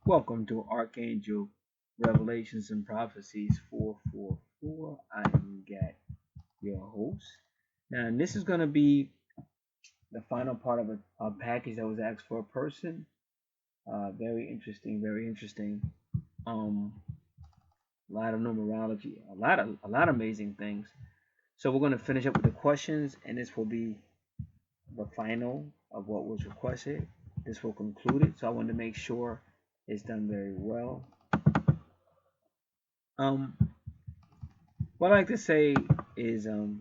Welcome to Archangel Revelations and Prophecies 444. I am Gat, your host. Now, this is going to be the final part of a package that was asked for a person. Very interesting, very interesting. A lot of numerology, a lot of amazing things. So we're going to finish up with the questions, and this will be the final of what was requested. This will conclude it. So I want to make sure it's done very well. What I like to say is, and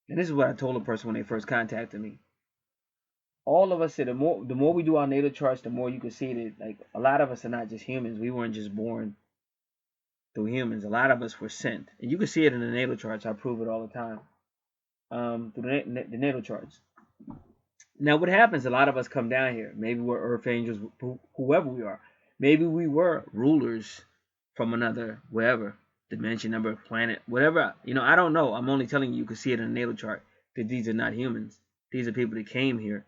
this is what I told a person when they first contacted me. All of us, the more we do our natal charts, the more you can see that, like, a lot of us are not just humans. We weren't just born through humans. A lot of us were sent, and you can see it in the natal charts. I prove it all the time through the natal charts. Now, what happens? A lot of us come down here. Maybe we're earth angels, whoever we are. Maybe we were rulers from another wherever dimension, number, planet, whatever. I don't know. I'm only telling you. You can see it in the natal chart that these are not humans. These are people that came here.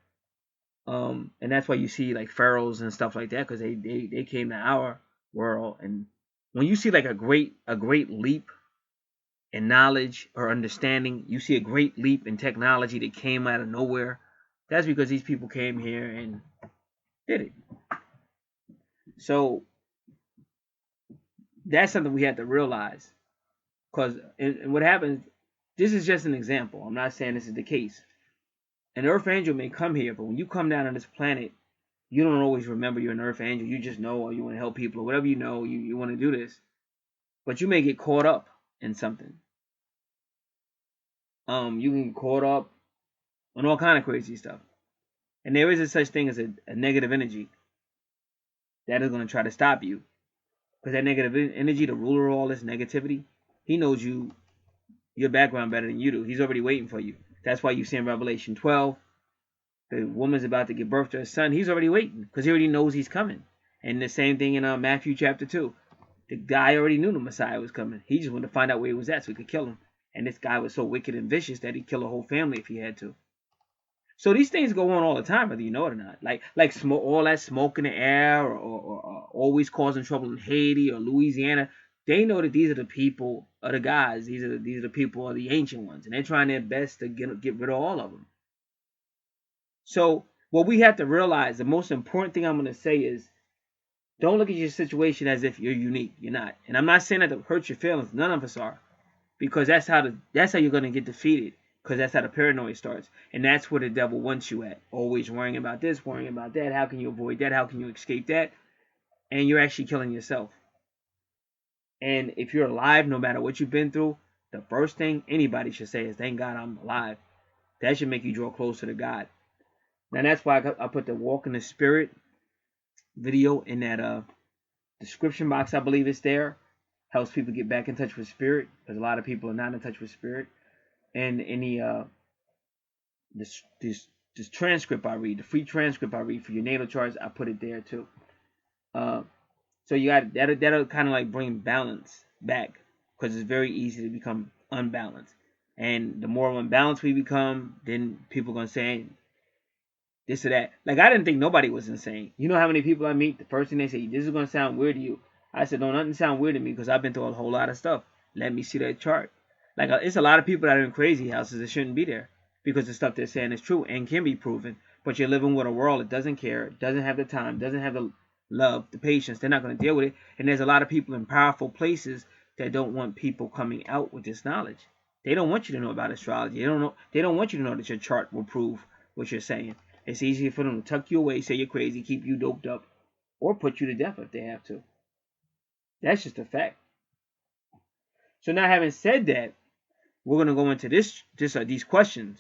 And that's why you see like pharaohs and stuff like that, because they came to our world. And when you see like a great leap in knowledge or understanding, you see a great leap in technology that came out of nowhere. That's because these people came here and did it. So that's something we have to realize. Because and what happens, this is just an example. I'm not saying this is the case. An earth angel may come here, but when you come down on this planet, you don't always remember you're an earth angel. You just know, or you want to help people, or whatever you know, you want to do this. But you may get caught up in something. You can get caught up on all kind of crazy stuff. And there is a such thing as a negative energy that is going to try to stop you. Because that negative energy, the ruler of all this negativity, he knows your background better than you do. He's already waiting for you. That's why you see in Revelation 12, the woman's about to give birth to her son. He's already waiting because he already knows he's coming. And the same thing in Matthew chapter 2. The guy already knew the Messiah was coming. He just wanted to find out where he was at so he could kill him. And this guy was so wicked and vicious that he'd kill a whole family if he had to. So these things go on all the time, whether you know it or not. Like smoke, all that smoke in the air, or always causing trouble in Haiti or Louisiana. They know that these are the people, or the guys. These are the people, or the ancient ones, and they're trying their best to get rid of all of them. So what we have to realize, the most important thing I'm going to say is, don't look at your situation as if you're unique. You're not. And I'm not saying that to hurt your feelings. None of us are, because that's how you're going to get defeated. Because that's how the paranoia starts. And that's where the devil wants you at. Always worrying about this, worrying about that. How can you avoid that? How can you escape that? And you're actually killing yourself. And if you're alive, no matter what you've been through, the first thing anybody should say is, thank God I'm alive. That should make you draw closer to God. Now that's why I put the Walk in the Spirit video in that description box. I believe it's there. Helps people get back in touch with spirit. Because a lot of people are not in touch with spirit. And any this transcript I read, the free transcript I read for your natal charts, I put it there too. So you got that'll kind of like bring balance back, because it's very easy to become unbalanced. And the more unbalanced we become, then people are gonna say this or that. Like, I didn't think nobody was insane. You know how many people I meet, the first thing they say, this is gonna sound weird to you. I said, no, nothing sound weird to me, because I've been through a whole lot of stuff. Let me see that chart. Like, it's a lot of people that are in crazy houses that shouldn't be there, because the stuff they're saying is true and can be proven. But you're living with a world that doesn't care, doesn't have the time, doesn't have the love, the patience. They're not going to deal with it. And there's a lot of people in powerful places that don't want people coming out with this knowledge. They don't want you to know about astrology. They don't want you to know that your chart will prove what you're saying. It's easier for them to tuck you away, say you're crazy, keep you doped up, or put you to death if they have to. That's just a fact. So now, having said that, we're going to go into these questions.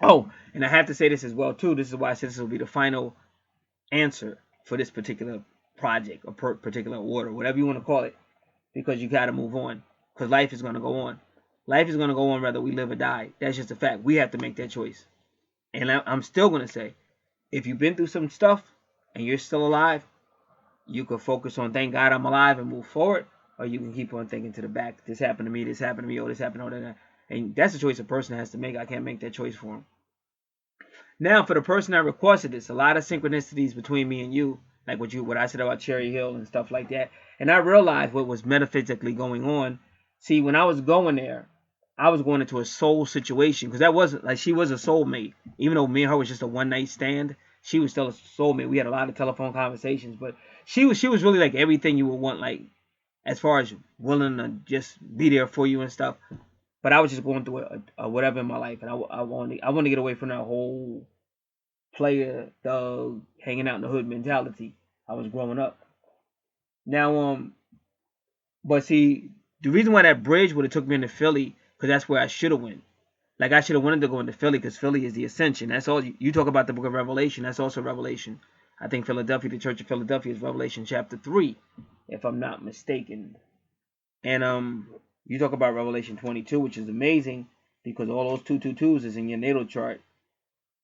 Oh, and I have to say this as well too. This is why I said this will be the final answer for this particular project or particular order, whatever you want to call it, because you got to move on, because life is going to go on. Life is going to go on whether we live or die. That's just a fact. We have to make that choice. And I'm still going to say, if you've been through some stuff and you're still alive, you can focus on thank God I'm alive and move forward, or you can keep on thinking to the back, this happened to me, oh, this happened, oh, that. And that's a choice a person has to make. I can't make that choice for him. Now, for the person that requested this, a lot of synchronicities between me and you, like what I said about Cherry Hill and stuff like that. And I realized what was metaphysically going on. See, when I was going there, I was going into a soul situation, because that wasn't like, she was a soulmate. Even though me and her was just a one night stand, she was still a soulmate. We had a lot of telephone conversations, but she was really like everything you would want, like as far as willing to just be there for you and stuff. But I was just going through a whatever in my life, and I wanted to get away from that whole player thug hanging out in the hood mentality. I was growing up. Now, but see, the reason why that bridge would have took me into Philly, because that's where I should have went. Like, I should have wanted to go into Philly, because Philly is the Ascension. That's all. You talk about the book of Revelation. That's also Revelation. I think Philadelphia, the Church of Philadelphia, is Revelation chapter 3, if I'm not mistaken. And you talk about Revelation 22, which is amazing, because all those 222s is in your natal chart.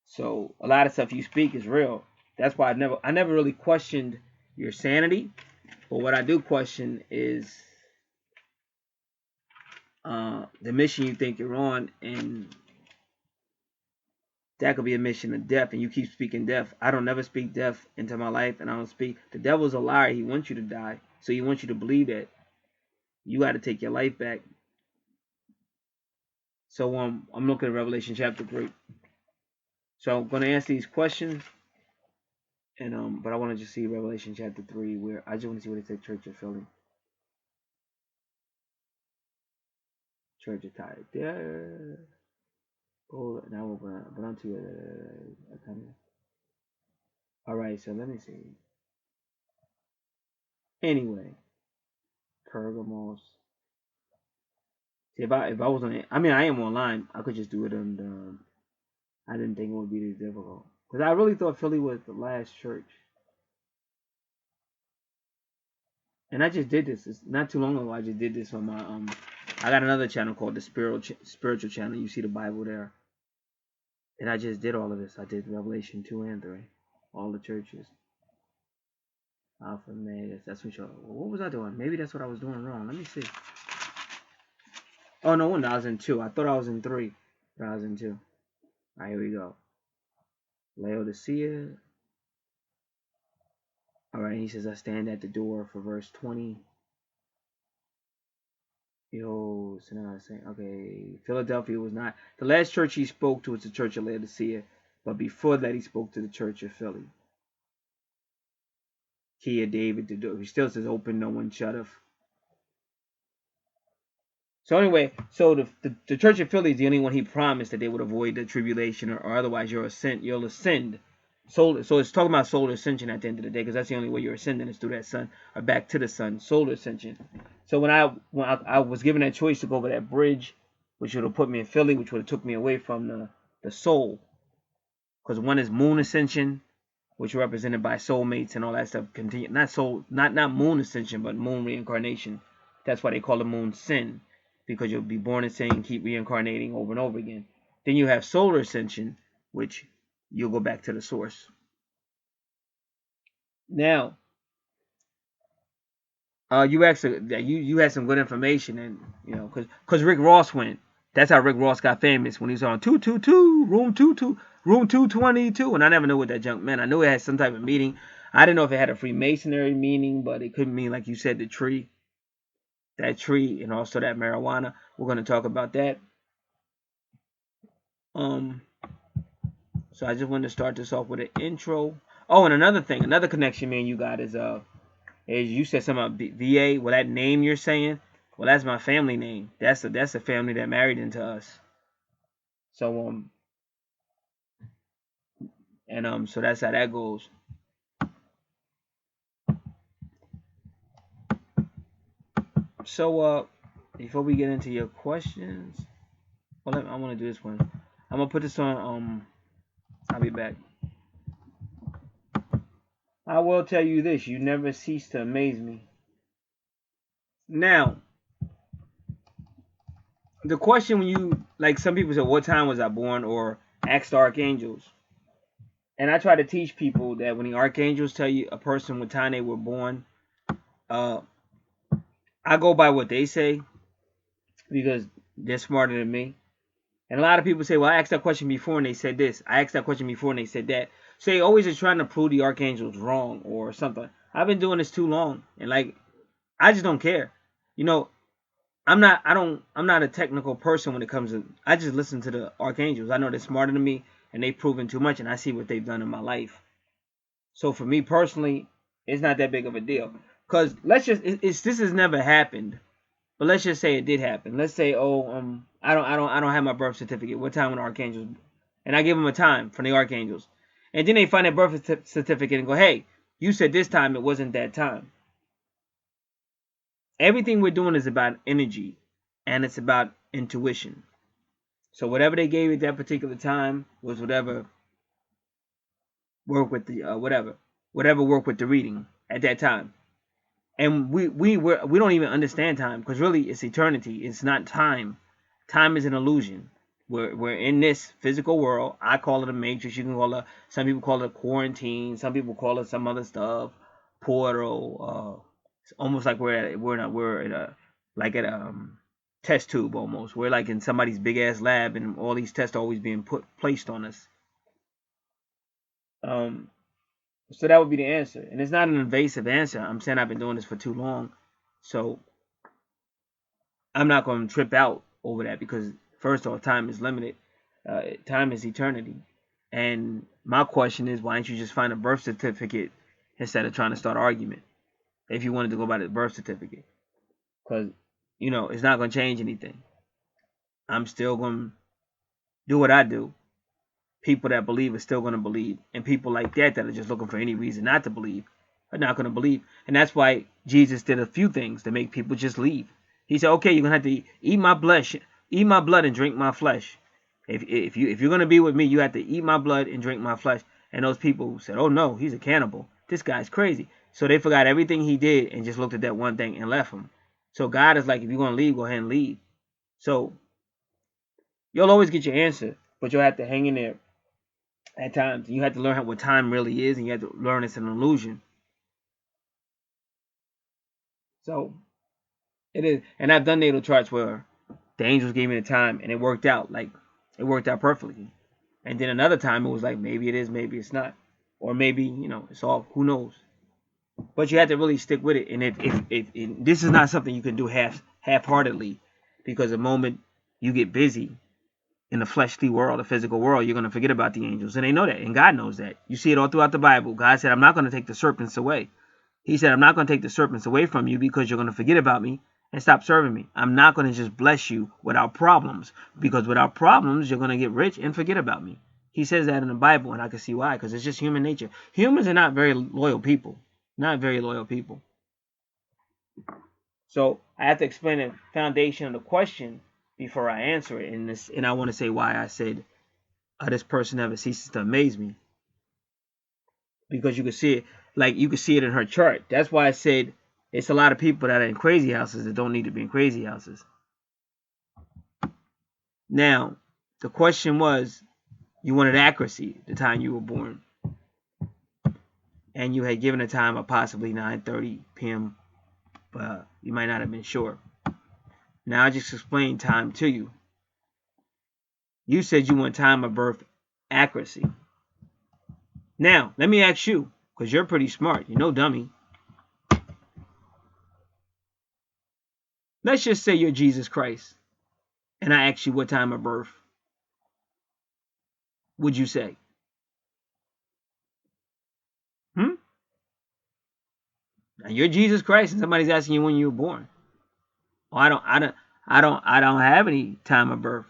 So a lot of stuff you speak is real. That's why I never really questioned your sanity. But what I do question is the mission you think you're on, and that could be a mission of death, and you keep speaking death. I don't never speak death into my life, and I don't speak. The devil's a liar. He wants you to die, so he wants you to believe that you got to take your life back. So I'm looking at Revelation chapter 3. So I'm gonna answer these questions, and but I want to just see Revelation chapter 3, where I just want to see what it said. Church of Philly. Church of Tide. There. Oh, now we're gonna but on to all right. So let me see. Anyway, Pergamos. See, if I was on it, I mean, I am online. I could just do it on. I didn't think it would be this difficult, because I really thought Philly was the last church. And I just did this. It's not too long ago. I just did this on my I got another channel called the Spiritual Channel. You see the Bible there. And I just did all of this. I did Revelation 2 and 3, all the churches. Alpha, Omega. That's what y'all. What was I doing? Maybe that's what I was doing wrong. Let me see. Oh no, wonder I was in 2. I thought I was in 3, but I was in 2. All right, here we go. Laodicea. All right, he says, I stand at the door for verse 20. Yo, so now I'm saying, okay, Philadelphia was not. The last church he spoke to was the church of Laodicea, but before that he spoke to the church of Philly. Key of David, the door. He still says, open, no one shutteth. So anyway, so the church of Philly is the only one he promised that they would avoid the tribulation, or otherwise you'll ascend. So it's talking about solar ascension at the end of the day, because that's the only way you're ascending is through that sun, or back to the sun, solar ascension. So when I was given that choice to go over that bridge, which would have put me in Philly, which would have took me away from the soul, because one is moon ascension, which are represented by soulmates and all that stuff. Continue, not moon ascension, but moon reincarnation. That's why they call the moon sin, because you'll be born in sin and keep reincarnating over and over again. Then you have solar ascension, which you'll go back to the source. Now, you asked you had some good information, and you know, because Rick Ross went. That's how Rick Ross got famous, when he was on 222 room 222, and I never knew what that junk meant. I knew it had some type of meaning. I didn't know if it had a Freemasonry meaning, but it could mean, like you said, the tree. That tree, and also that marijuana. We're going to talk about that. So I just wanted to start this off with an intro. Oh, and another thing, another connection me and you got is you said something about VA. Well, that name you're saying, well, that's my family name. That's a family that married into us. So so that's how that goes. So before we get into your questions, well, I want to do this one. I'm gonna put this on. I'll be back. I will tell you this: you never cease to amaze me. Now, the question when you, like, some people say, "What time was I born?" or ask the archangels, and I try to teach people that when the archangels tell you a person what time they were born, I go by what they say, because they're smarter than me. And a lot of people say, well, I asked that question before and they said this. I asked that question before and they said that. say always is trying to prove the archangels wrong or something. I've been doing this too long, and like I just don't care. You know, I'm not a technical person when it comes to. I just listen to the archangels. I know they're smarter than me, and they've proven too much, and I see what they've done in my life. So for me personally, it's not that big of a deal. Cause let's just this has never happened, but let's just say it did happen. Let's say I don't have my birth certificate. What time when the archangels, and I give them a time from the archangels, and then they find that birth certificate and go, hey, you said this time it wasn't that time. Everything we're doing is about energy, and it's about intuition. So whatever they gave at that particular time was whatever worked with the whatever worked with the reading at that time. And we don't even understand time, because really it's eternity. It's not time. Time is an illusion. We're in this physical world. I call it a matrix. You can call it. Some people call it quarantine. Some people call it some other stuff. Portal. It's almost like we're in a like at a test tube almost. We're like in somebody's big ass lab, and all these tests are always being placed on us. So that would be the answer, and it's not an invasive answer. I'm saying I've been doing this for too long, so I'm not going to trip out over that, because first off, time is limited. Time is eternity. And my question is, why don't you just find a birth certificate instead of trying to start an argument? If you wanted to go by the birth certificate, because it's not going to change anything. I'm still going to do what I do. People that believe are still going to believe, and people like that are just looking for any reason not to believe are not going to believe. And that's why Jesus did a few things to make people just leave. He said, okay, you're going to have to eat my blood and drink my flesh. If you're going to be with me, you have to eat my blood and drink my flesh. And those people said, oh no, he's a cannibal. This guy's crazy. So they forgot everything he did and just looked at that one thing and left him. So God is like, if you're going to leave, go ahead and leave. So you'll always get your answer, but you'll have to hang in there. At times, you have to learn what time really is, and you have to learn it's an illusion. So it is, and I've done natal charts where the angels gave me the time, and it worked out perfectly. And then another time, it was like maybe it is, maybe it's not, or maybe it's all, who knows. But you have to really stick with it. And if this is not something you can do half-heartedly, because the moment you get busy in the fleshly world, the physical world, you're going to forget about the angels. And they know that. And God knows that. You see it all throughout the Bible. God said, I'm not going to take the serpents away. He said, I'm not going to take the serpents away from you because you're going to forget about me and stop serving me. I'm not going to just bless you without problems, because without problems, you're going to get rich and forget about me. He says that in the Bible, and I can see why, because it's just human nature. Humans are not very loyal people. Not very loyal people. So I have to explain the foundation of the question before I answer it, and I want to say why I said this person never ceases to amaze me, because you can see it, like you can see it in her chart. That's why I said it's a lot of people that are in crazy houses that don't need to be in crazy houses. Now, the question was, you wanted accuracy the time you were born, and you had given a time of possibly 9:30 p.m., but you might not have been sure. Now I just explained time to you. You said you want time of birth accuracy. Now, let me ask you, because you're pretty smart. You're no dummy. Let's just say you're Jesus Christ, and I ask you what time of birth would you say? Now you're Jesus Christ, and somebody's asking you when you were born. Oh, I don't have any time of birth.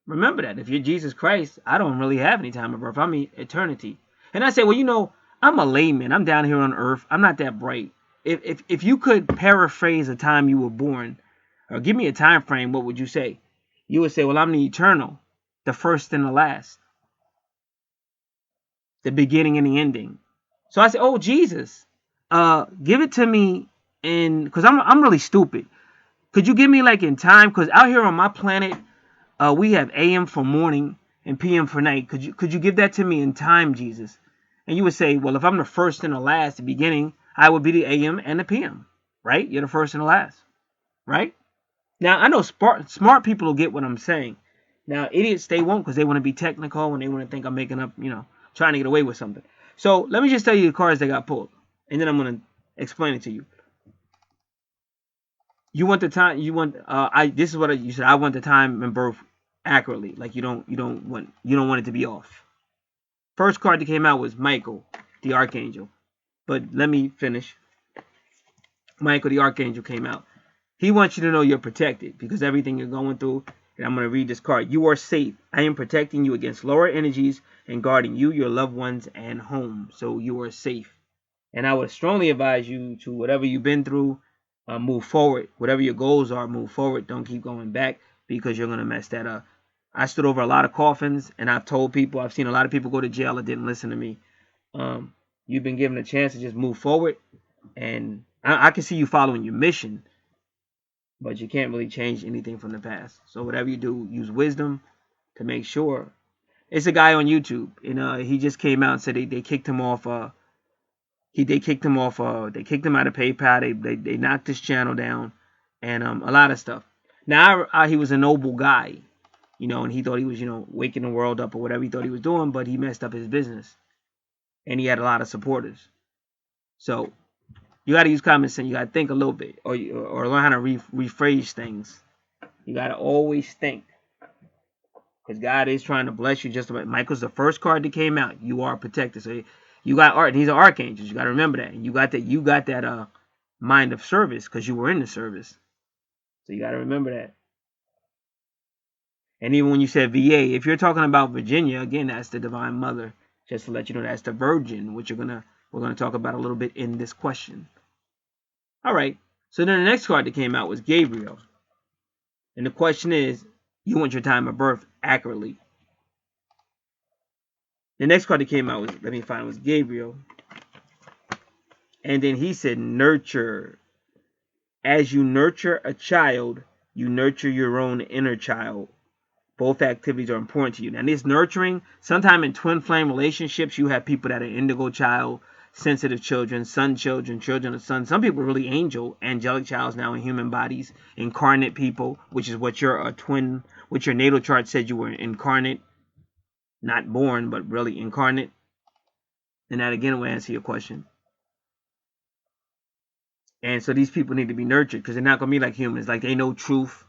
Remember that. If you're Jesus Christ, I don't really have any time of birth. I mean eternity. And I say, well, I'm a layman. I'm down here on earth. I'm not that bright. If you could paraphrase the time you were born, or give me a time frame, what would you say? You would say, well, I'm the eternal, the first and the last, the beginning and the ending. So I say, oh, Jesus, give it to me because I'm really stupid. Could you give me like in time? Because out here on my planet, we have AM for morning and PM for night. Could you give that to me in time, Jesus? And you would say, well, if I'm the first and the last, the beginning, I would be the AM and the PM, right? You're the first and the last, right? Now, I know smart people will get what I'm saying. Now, idiots, they won't, because they want to be technical and they want to think I'm making up, trying to get away with something. So let me just tell you the cards that got pulled, and then I'm gonna explain it to you. You want the time. You want. This is what you said. I want the time and birth accurately. Like you don't want it to be off. First card that came out was Michael, the Archangel. But let me finish. Michael, the Archangel, came out. He wants you to know you're protected because everything you're going through. And I'm going to read this card. You are safe. I am protecting you against lower energies and guarding you, your loved ones, and home. So you are safe. And I would strongly advise you to, whatever you've been through, move forward. Whatever your goals are, move forward. Don't keep going back because you're going to mess that up. I stood over a lot of coffins, and I've told people, I've seen a lot of people go to jail that didn't listen to me. You've been given a chance to just move forward. And I can see you following your mission, but you can't really change anything from the past. So whatever you do, use wisdom to make sure. It's a guy on YouTube, and he just came out and said they kicked him off. They kicked him off. They kicked him out of PayPal. They knocked his channel down, and a lot of stuff. Now he was a noble guy, and he thought he was waking the world up or whatever he thought he was doing, but he messed up his business, and he had a lot of supporters. So you got to use common sense. You got to think a little bit, or learn how to rephrase things. You got to always think, because God is trying to bless you. Just about. Michael's the first card that came out. You are protected. So you got art. He's an archangel. You got to remember that. And you got that mind of service because you were in the service. So you got to remember that. And even when you said VA, if you're talking about Virginia, again, that's the Divine Mother. Just to let you know, that's the Virgin, which we're gonna talk about a little bit in this question. All right. So then the next card that came out was Gabriel. And the question is, you want your time of birth accurately. The next card that came out was Gabriel. And then he said, nurture. As you nurture a child, you nurture your own inner child. Both activities are important to you. Now, this nurturing, sometimes in twin flame relationships, you have people that are indigo child, sensitive children, sun children, children of sun. Some people are really angelic childs now in human bodies, incarnate people, which is what your which your natal chart said you were incarnate, not born, but really incarnate. And that again will answer your question. And so these people need to be nurtured because they're not going to be like humans. Like they know truth.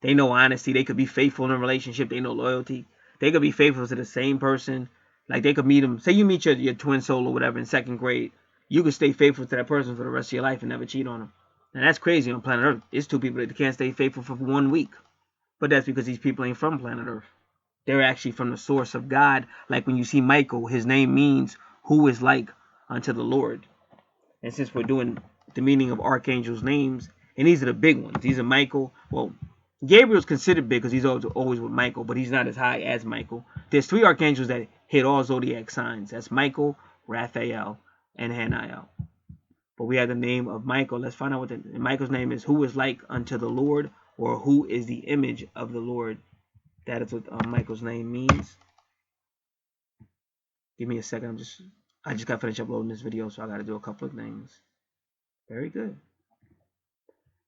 They know honesty. They could be faithful in a relationship. They know loyalty. They could be faithful to the same person. Like they could meet them. Say you meet your twin soul or whatever in second grade. You could stay faithful to that person for the rest of your life and never cheat on them. And that's crazy on planet Earth. It's two people that can't stay faithful for 1 week. But that's because these people ain't from planet Earth. They're actually from the source of God. Like when you see Michael, his name means who is like unto the Lord. And since we're doing the meaning of archangels' names, and these are the big ones. These are Michael. Well, Gabriel's considered big because he's always with Michael, but he's not as high as Michael. There's 3 archangels that hit all zodiac signs. That's Michael, Raphael, and Haniel. But we have the name of Michael. Let's find out what Michael's name is. Who is like unto the Lord, or who is the image of the Lord. That is what Michael's name means. Give me a second. I just got finished uploading this video, so I got to do a couple of things. Very good.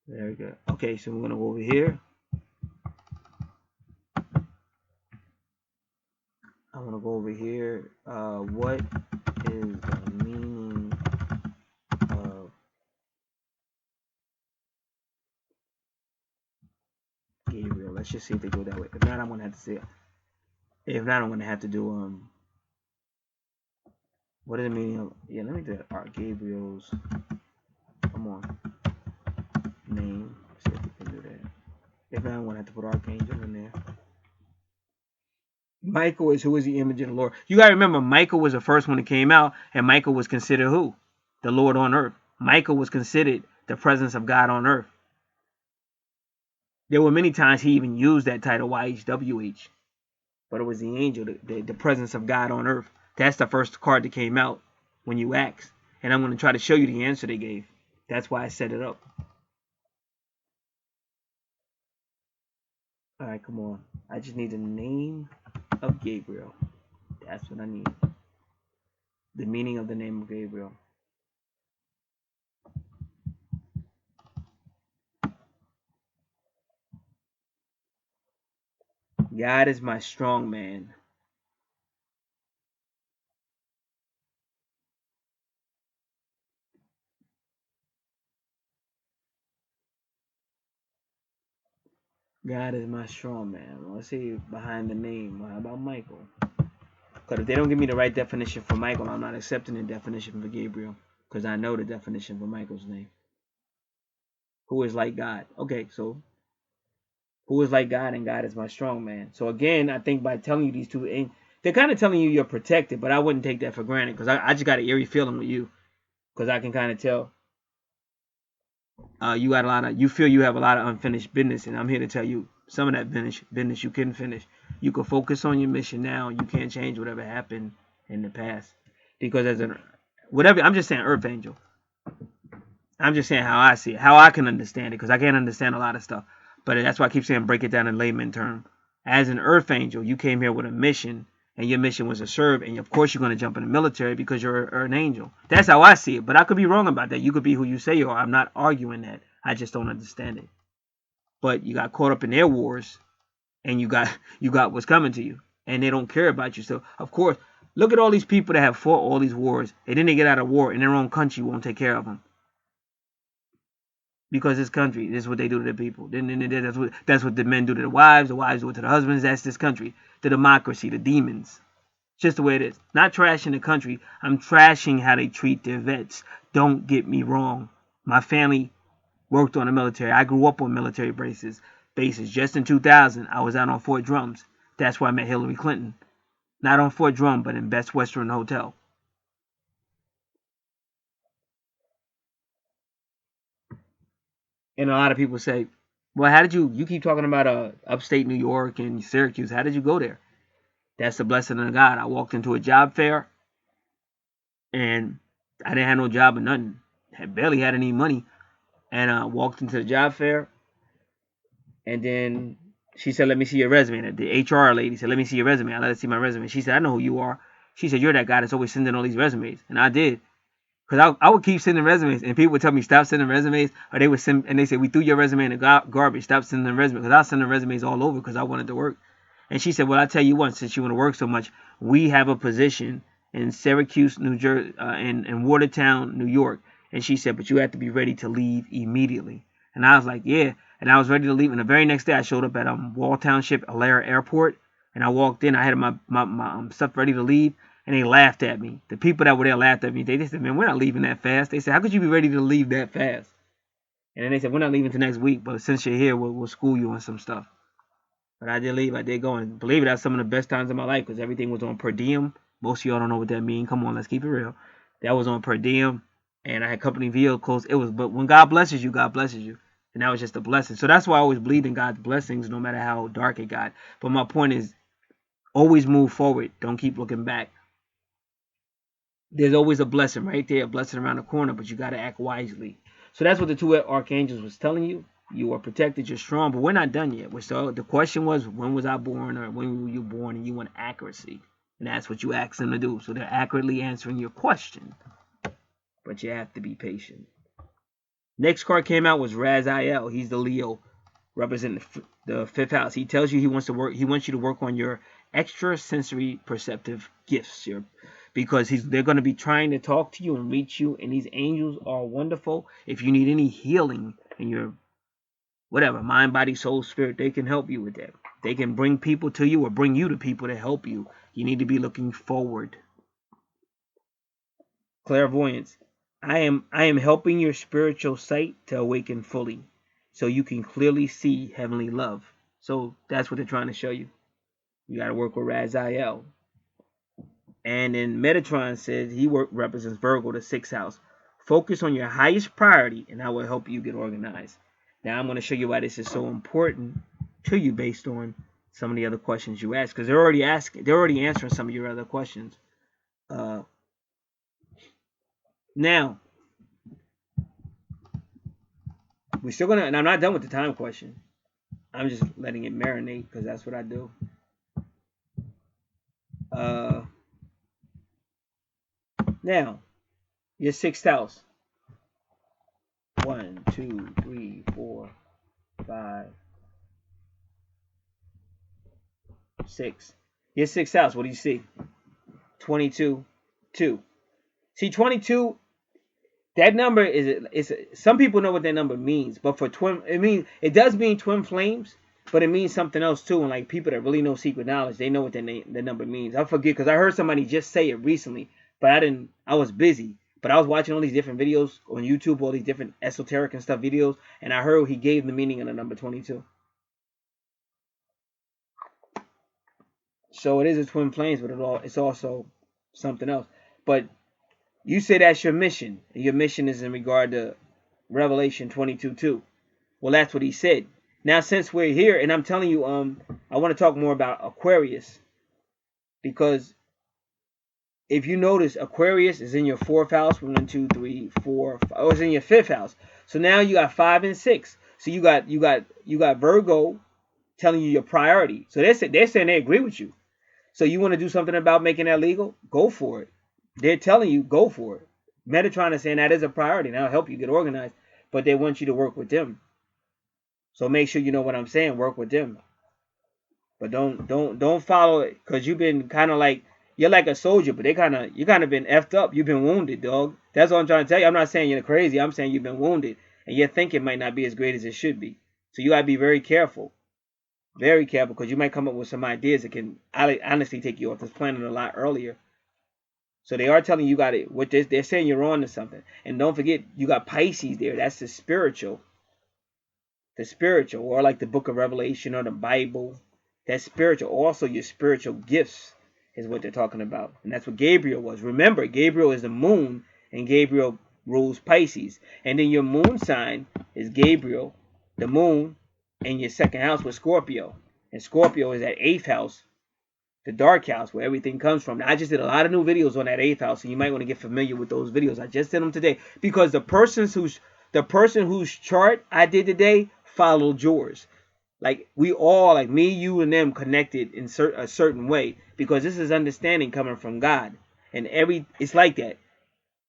Very good. Okay, so we're going to go over here. I'm going to go over here. What is the meaning of Gabriel? Let's just see if they go that way. If not, I'm going to have to say. If not, I'm going to have to do what is the meaning of? Yeah, let me do that. Gabriel's. Come on. Name. See if we can do that. If not, I'm going to have to put Archangel in there. Michael is who is the image of the Lord. You got to remember, Michael was the first one that came out, and Michael was considered who? The Lord on earth. Michael was considered the presence of God on earth. There were many times he even used that title, YHWH. But it was the angel, the presence of God on earth. That's the first card that came out when you asked. And I'm going to try to show you the answer they gave. That's why I set it up. All right, come on. I just need the name of Gabriel. That's what I need. The meaning of the name of Gabriel. God is my strong man. God is my strong man. Let's see behind the name. How about Michael? Because if they don't give me the right definition for Michael, I'm not accepting the definition for Gabriel. Because I know the definition for Michael's name. Who is like God? Okay, so who is like God, and God is my strong man. So again, I think by telling you these two, and they're kind of telling you you're protected, but I wouldn't take that for granted because I just got an eerie feeling with you because I can kind of tell you got a lot of, you feel you have a lot of unfinished business, and I'm here to tell you some of that business you can finish. You can focus on your mission now. You can't change whatever happened in the past because as an whatever, I'm just saying Earth Angel. I'm just saying how I see it, how I can understand it, because I can't understand a lot of stuff. But that's why I keep saying break it down in layman term. As an Earth Angel, you came here with a mission, and your mission was to serve, and of course you're going to jump in the military because you're an angel. That's how I see it, but I could be wrong about that. You could be who you say you are. I'm not arguing that. I just don't understand it. But you got caught up in their wars, and you got what's coming to you, and they don't care about you. So of course, look at all these people that have fought all these wars, and then they get out of war, and their own country won't take care of them. Because this country, this is what they do to the people. Then that's what the men do to the wives do it to the husbands. That's this country, the democracy, the demons. It's just the way it is. Not trashing the country. I'm trashing how they treat their vets. Don't get me wrong. My family worked on the military. I grew up on military bases. Just in 2000, I was out on Fort Drums. That's where I met Hillary Clinton. Not on Fort Drum, but in Best Western Hotel. And a lot of people say, well, how did you keep talking about upstate New York and Syracuse. How did you go there? That's the blessing of God. I walked into a job fair and I didn't have no job or nothing. I barely had any money. And I walked into the job fair and then she said, let me see your resume. The HR lady said, let me see your resume. I let her see my resume. She said, I know who you are. She said, you're that guy that's always sending all these resumes. And I did. Because I would keep sending resumes, and people would tell me, stop sending resumes, or they would send, and they said, we threw your resume in the garbage, stop sending resumes, because I was sending resumes all over because I wanted to work. And she said, well, I tell you what, since you want to work so much, we have a position in Syracuse, New Jersey, in Watertown, New York. And she said, but you have to be ready to leave immediately. And I was like, yeah. And I was ready to leave. And the very next day, I showed up at Wall Township, Alara Airport, and I walked in. I had my stuff ready to leave. And they laughed at me. The people that were there laughed at me. They said, man, we're not leaving that fast. They said, how could you be ready to leave that fast? And then they said, we're not leaving until next week, but since you're here, we'll school you on some stuff. But I did leave. I did go. And believe it, that's some of the best times of my life because everything was on per diem. Most of y'all don't know what that means. Come on, let's keep it real. That was on per diem. And I had company vehicles. It was, but when God blesses you, God blesses you. And that was just a blessing. So that's why I always believed in God's blessings, no matter how dark it got. But my point is, always move forward. Don't keep looking back. There's always a blessing right there, a blessing around the corner, but you got to act wisely. So that's what the two archangels was telling you. You are protected, you're strong, but we're not done yet. So the question was, when was I born, or when were you born? And you want accuracy, and that's what you ask them to do. So they're accurately answering your question, but you have to be patient. Next card came out was Raziel. He's the Leo, representing the fifth house. He tells you he wants you to work on your extrasensory perceptive gifts, because they're going to be trying to talk to you and reach you, and these angels are wonderful. If you need any healing in your whatever, mind, body, soul, spirit, they can help you with that. They can bring people to you or bring you to people to help you. You need to be looking forward. Clairvoyance. I am helping your spiritual sight to awaken fully, so you can clearly see heavenly love. So that's what they're trying to show you. You got to work with Raziel. And then Metatron says he represents Virgo, the sixth house. Focus on your highest priority, and I will help you get organized. Now I'm going to show you why this is so important to you based on some of the other questions you asked, because they're already answering some of your other questions. Now we're still gonna, and I'm not done with the time question. I'm just letting it marinate because that's what I do. Now, your sixth house. 1, 2, 3, 4, 5, 6. Your sixth house. What do you see? 22, 2. See, 22. That number is some people know what that number means, but for twin, it does mean twin flames. But it means something else too. And like people that really know secret knowledge, they know what the number means. I forget because I heard somebody just say it recently, but I was busy. But I was watching all these different videos on YouTube, all these different esoteric and stuff videos, and I heard he gave the meaning of the number 22. So it is a twin flames, but it's also something else. But you say that's your mission. And your mission is in regard to Revelation 22:2. Well, that's what he said. Now, since we're here, and I'm telling you, I want to talk more about Aquarius, because if you notice, Aquarius is in your 4th house, 1, 2, 3, 4, 5, oh, it's in your 5th house. So now you got 5 and 6. So you got Virgo telling you your priority. So they're saying they agree with you. So you want to do something about making that legal? Go for it. They're telling you go for it. Metatron is saying that is a priority, and that'll help you get organized. But they want you to work with them. So make sure you know what I'm saying. Work with them. But don't follow it, because you've been kind of like, you're like a soldier, but you kind of been effed up. You've been wounded, dog. That's what I'm trying to tell you. I'm not saying you're crazy. I'm saying you've been wounded, and your thinking might not be as great as it should be. So you gotta be very careful. Very careful, because you might come up with some ideas that can honestly take you off this planet a lot earlier. So they are telling you got it. What they're saying, you're on to something. And don't forget, you got Pisces there. That's the spiritual. The spiritual, or like the book of Revelation or the Bible. That's spiritual. Also, your spiritual gifts is what they're talking about. And that's what Gabriel was. Remember, Gabriel is the moon, and Gabriel rules Pisces. And then your moon sign is Gabriel, the moon, and your 2nd house was Scorpio. And Scorpio is that 8th house, the dark house, where everything comes from. Now, I just did a lot of new videos on that 8th house, so you might want to get familiar with those videos. I just did them today, because the person whose chart I did today followed yours. Like, we all, like me, you, and them, connected in a certain way, because this is understanding coming from God. And it's like that.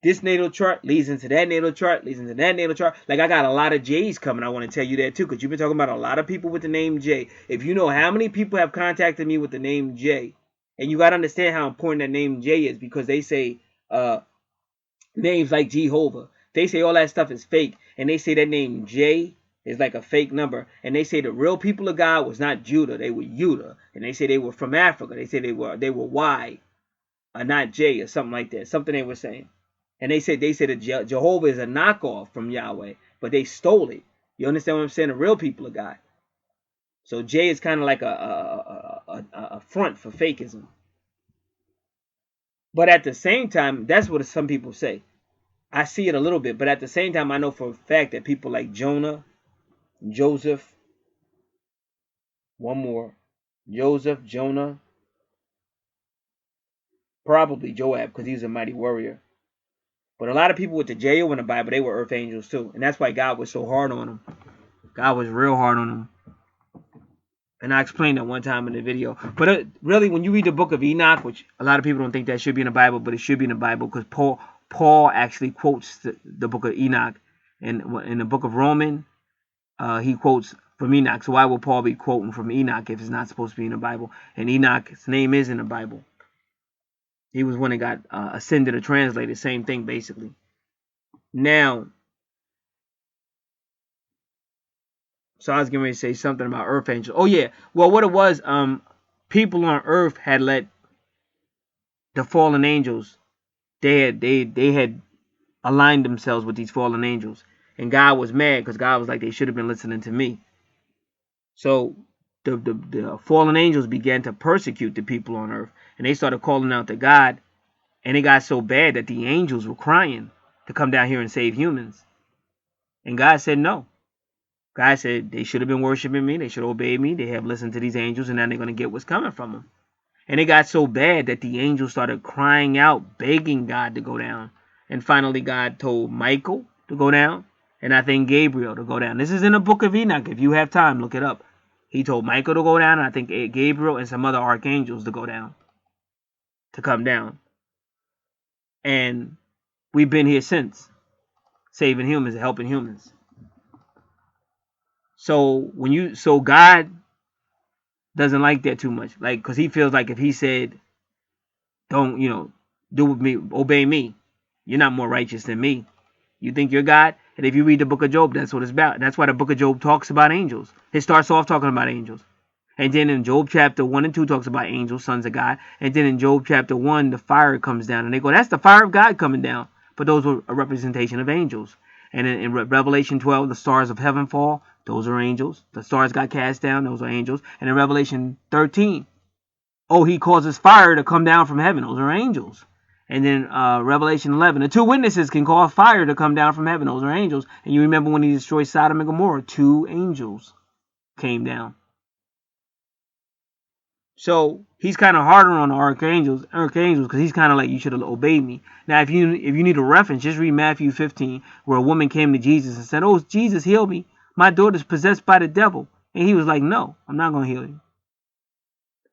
This natal chart leads into that natal chart, leads into that natal chart. Like, I got a lot of J's coming. I want to tell you that too, because you've been talking about a lot of people with the name J. If you know how many people have contacted me with the name J, and you got to understand how important that name J is, because they say names like Jehovah. They say all that stuff is fake, and they say that name J is like a fake number. And they say the real people of God was not Judah, they were Yudah. And they say they were from Africa. They say they were Y, or not J, or something like that. Something they were saying. And they said that Jehovah is a knockoff from Yahweh, but they stole it. You understand what I'm saying? The real people of God. So J is kind of like a front for fakeism. But at the same time, that's what some people say. I see it a little bit, but at the same time, I know for a fact that people like Jonah, Joseph, one more, Joseph, Jonah, probably Joab, because he's a mighty warrior. But a lot of people with the J-O in the Bible, they were earth angels too. And that's why God was so hard on them. God was real hard on them. And I explained that one time in the video. But really, when you read the book of Enoch, which a lot of people don't think that should be in the Bible, but it should be in the Bible, because Paul actually quotes the book of Enoch. And in the book of Romans, he quotes from Enoch. So why will Paul be quoting from Enoch if it's not supposed to be in the Bible? And Enoch's name is in the Bible. He was one that got ascended or translated. Same thing, basically. Now, so I was getting ready to say something about earth angels. Oh, yeah. Well, what it was, people on earth had let the fallen angels, they had aligned themselves with these fallen angels. And God was mad, because God was like, they should have been listening to me. So the fallen angels began to persecute the people on earth. And they started calling out to God. And it got so bad that the angels were crying to come down here and save humans. And God said no. God said they should have been worshiping me. They should obey me. They have listened to these angels, and now they're going to get what's coming from them. And it got so bad that the angels started crying out, begging God to go down. And finally, God told Michael to go down, and I think Gabriel to go down. This is in the book of Enoch. If you have time, look it up. He told Michael to go down, and I think Gabriel and some other archangels to go down, to come down. And we've been here since, saving humans and helping humans. So God doesn't like that too much, like, because he feels like if he said, don't, do with me, obey me, you're not more righteous than me. You think you're God? And if you read the book of Job, that's what it's about. That's why the book of Job talks about angels. It starts off talking about angels. And then in Job chapter 1 and 2 talks about angels, sons of God. And then in Job chapter 1, the fire comes down. And they go, that's the fire of God coming down. But those were a representation of angels. And in Revelation 12, the stars of heaven fall. Those are angels. The stars got cast down. Those are angels. And in Revelation 13, oh, he causes fire to come down from heaven. Those are angels. And then Revelation 11, the two witnesses can cause fire to come down from heaven. Those are angels. And you remember when he destroyed Sodom and Gomorrah, 2 angels came down. So he's kind of harder on the archangels because he's kind of like, you should have obeyed me. Now, if you need a reference, just read Matthew 15, where a woman came to Jesus and said, oh, Jesus, heal me. My daughter's possessed by the devil. And he was like, no, I'm not going to heal you.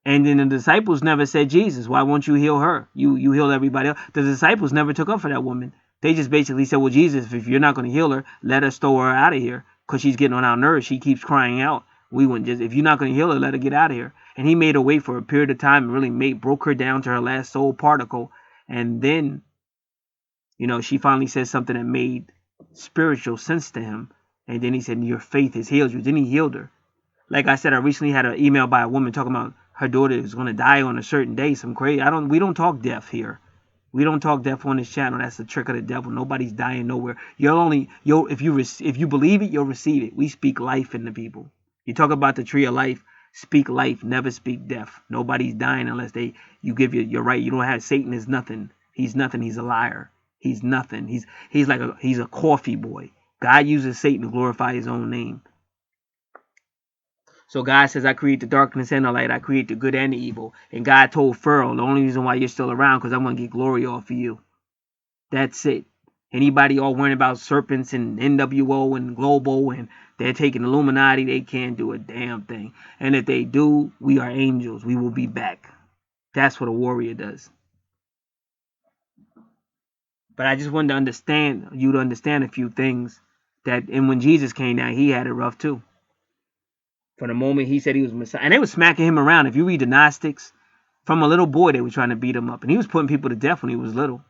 And then the disciples never said, Jesus, why won't you heal her? You healed everybody else. The disciples never took up for that woman. They just basically said, well, Jesus, if you're not going to heal her, let us throw her out of here because she's getting on our nerves. She keeps crying out. We wouldn't just, if you're not going to heal her, let her get out of here. And he made her wait for a period of time and really broke her down to her last soul particle. And then, she finally said something that made spiritual sense to him. And then he said, your faith has healed you. Then he healed her. Like I said, I recently had an email by a woman talking about her daughter is going to die on a certain day. Some crazy. We don't talk death here. We don't talk death on this channel. That's the trick of the devil. Nobody's dying nowhere. If you believe it, you'll receive it. We speak life into people. You talk about the tree of life. Speak life. Never speak death. Nobody's dying unless you give your right. You don't have Satan is nothing. He's nothing. He's a liar. He's nothing. He's a coffee boy. God uses Satan to glorify his own name. So God says, I create the darkness and the light. I create the good and the evil. And God told Pharaoh, the only reason why you're still around because I'm going to get glory off of you. That's it. Anybody all worrying about serpents and NWO and global and they're taking Illuminati, they can't do a damn thing. And if they do, we are angels. We will be back. That's what a warrior does. But I just wanted you to understand a few things and when Jesus came down, he had it rough too. For the moment he said he was Messiah. And they were smacking him around. If you read the Gnostics, from a little boy, they were trying to beat him up. And he was putting people to death when he was little.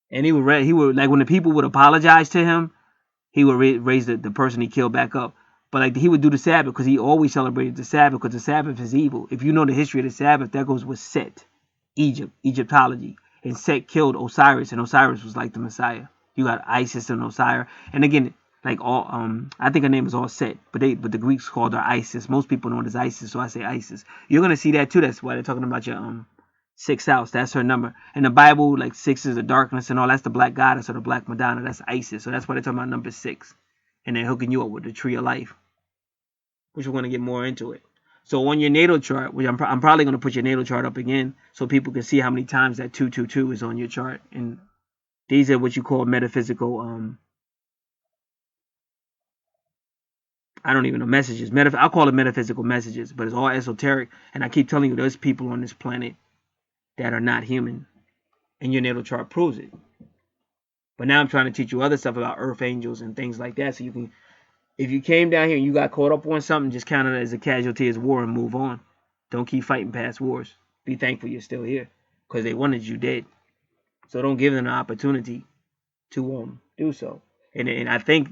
And he would like when the people would apologize to him, he would raise the person he killed back up. But like he would do the Sabbath because he always celebrated the Sabbath because the Sabbath is evil. If you know the history of the Sabbath, that goes with Set, Egyptology. And Set killed Osiris, and Osiris was like the Messiah. You got Isis and Osiris. And again, like all I think her name is all Set, but the Greeks called her Isis. Most people know it as Isis, so I say Isis. You're gonna see that too. That's why they're talking about your 6th house. That's her number. In the Bible, like 6 is the darkness and all. That's the black goddess or the black Madonna. That's Isis. So that's why they're talking about number 6. And they're hooking you up with the tree of life, which we're gonna get more into it. So on your natal chart, which I'm probably gonna put your natal chart up again, so people can see how many times that 222 is on your chart. And these are what you call metaphysical I don't even know messages. I'll call it metaphysical messages, but it's all esoteric. And I keep telling you, there's people on this planet that are not human, and your natal chart proves it. But now I'm trying to teach you other stuff about earth angels and things like that, so you can, if you came down here and you got caught up on something, just count it as a casualty as war and move on. Don't keep fighting past wars. Be thankful you're still here, because they wanted you dead. So don't give them the opportunity to do so. And I think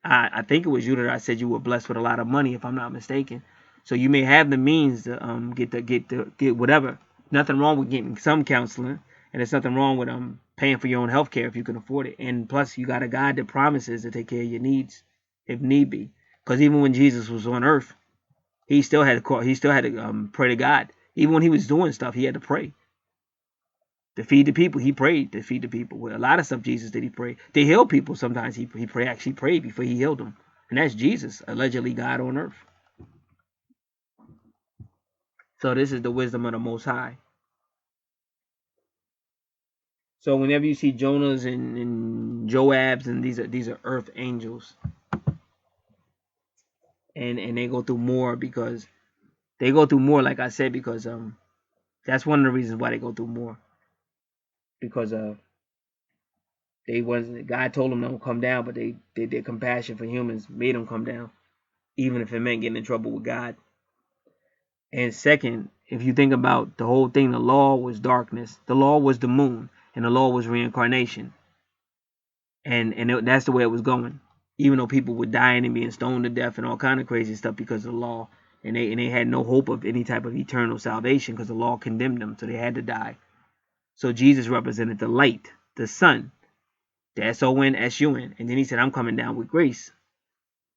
it was you that I said you were blessed with a lot of money, if I'm not mistaken. So you may have the means to get whatever. Nothing wrong with getting some counseling, and there's nothing wrong with paying for your own health care if you can afford it. And plus, you got a God that promises to take care of your needs if need be. Because even when Jesus was on earth, he still had to pray to God. Even when he was doing stuff, he had to pray. To feed the people, he prayed to feed the people. With a lot of stuff Jesus did, he prayed. To heal people, sometimes he actually prayed before he healed them. And that's Jesus, allegedly God on earth. So this is the wisdom of the Most High. So whenever you see Jonahs and Joabs, and these are earth angels. And they go through more like I said, because that's one of the reasons why they go through more. Because God told them don't come down, but their compassion for humans made them come down, even if it meant getting in trouble with God. And second, if you think about the whole thing, the law was darkness, the law was the moon, and the law was reincarnation. that's the way it was going. Even though people were dying and being stoned to death and all kind of crazy stuff because of the law, and they had no hope of any type of eternal salvation because the law condemned them, so they had to die. So Jesus represented the light, the sun, the S-O-N-S-U-N, and then he said, "I'm coming down with grace."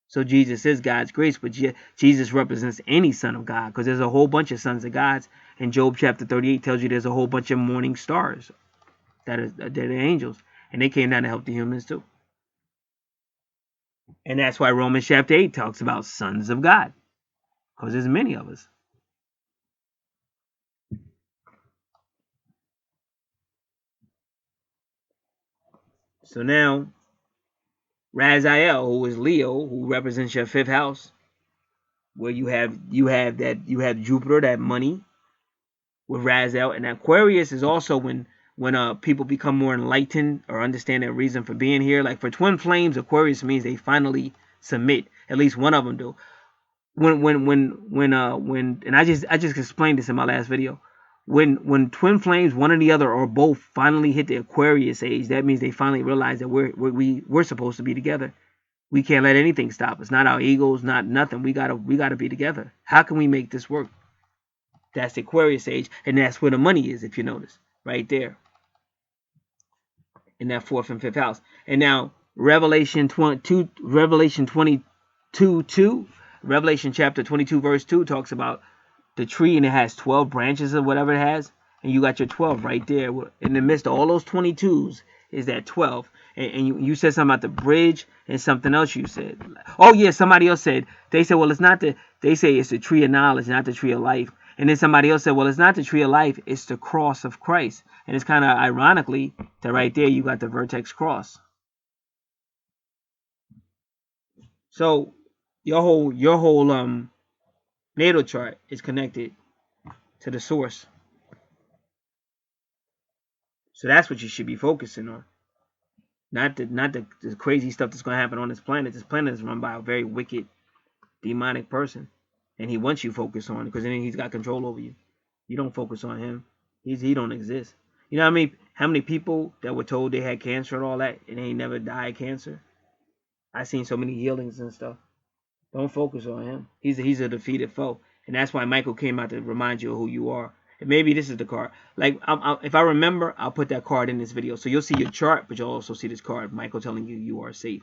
So Jesus is God's grace, but Jesus represents any son of God, because there's a whole bunch of sons of gods. And Job chapter 38 tells you there's a whole bunch of morning stars that are angels, and they came down to help the humans too. And that's why Romans chapter 8 talks about sons of God, because there's many of us. So now, Raziel, who is Leo, who represents your fifth house, where you have Jupiter, that money, with Raziel, and Aquarius is also when people become more enlightened or understand their reason for being here. Like for twin flames, Aquarius means they finally submit. At least one of them do. When and I just explained this in my last video. When twin flames, one or the other or both, finally hit the Aquarius age, that means they finally realize that we're supposed to be together. We can't let anything stop us. Not our egos, not nothing. We gotta be together. How can we make this work? That's the Aquarius age, and that's where the money is, if you notice, right there in that fourth and fifth house. And now Revelation 22, Revelation 22:2, Revelation chapter 22 verse 2 talks about the tree, and it has 12 branches or whatever it has, and you got your 12 right there. In the midst of all those 22s is that 12. And you said something about the bridge and something else you said. Oh yeah, somebody else said, they said, well, they say it's the tree of knowledge, not the tree of life. And then somebody else said, well, it's not the tree of life, it's the cross of Christ. And it's kind of ironically that right there you got the vertex cross. So your whole natal chart is connected to the source. So that's what you should be focusing on. Not the crazy stuff that's going to happen on this planet. This planet is run by a very wicked, demonic person. And he wants you focused on it, because then he's got control over you. You don't focus on him. He don't exist. You know what I mean? How many people that were told they had cancer and all that, and they never died of cancer? I seen so many healings and stuff. Don't focus on him. He's a defeated foe. And that's why Michael came out to remind you of who you are. And maybe this is the card. Like, if I remember, I'll put that card in this video. So you'll see your chart, but you'll also see this card. Michael telling you you are safe.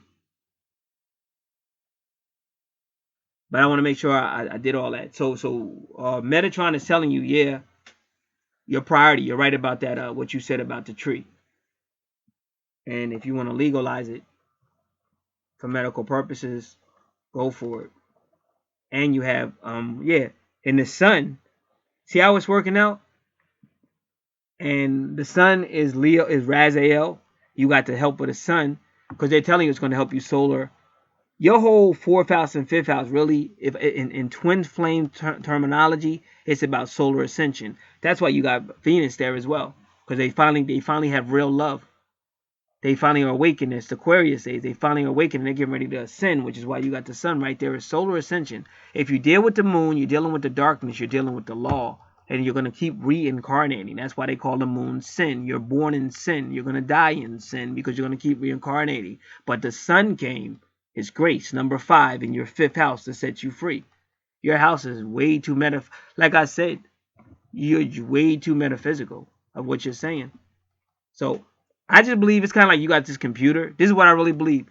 But I want to make sure I did all that. So Metatron is telling you, yeah, your priority. You're right about that, what you said about the tree. And if you want to legalize it for medical purposes, go for it. And you have, yeah, in the sun. See how it's working out? And the sun is Leo, is Raziel. You got the help of the sun, because they're telling you it's going to help you solar. Your whole fourth house and fifth house, really, if in twin flame terminology, it's about solar ascension. That's why you got Venus there as well, because they finally have real love. They finally are awakening. It's the Aquarius age. They finally are awakening. They're getting ready to ascend, which is why you got the sun right there. Is solar ascension. If you deal with the moon, you're dealing with the darkness. You're dealing with the law. And you're going to keep reincarnating. That's why they call the moon sin. You're born in sin. You're going to die in sin, because you're going to keep reincarnating. But the sun came. It's grace, number 5, in your fifth house to set you free. Your house is way too like I said, you're way too metaphysical of what you're saying. So I just believe it's kind of like you got this computer. This is what I really believe.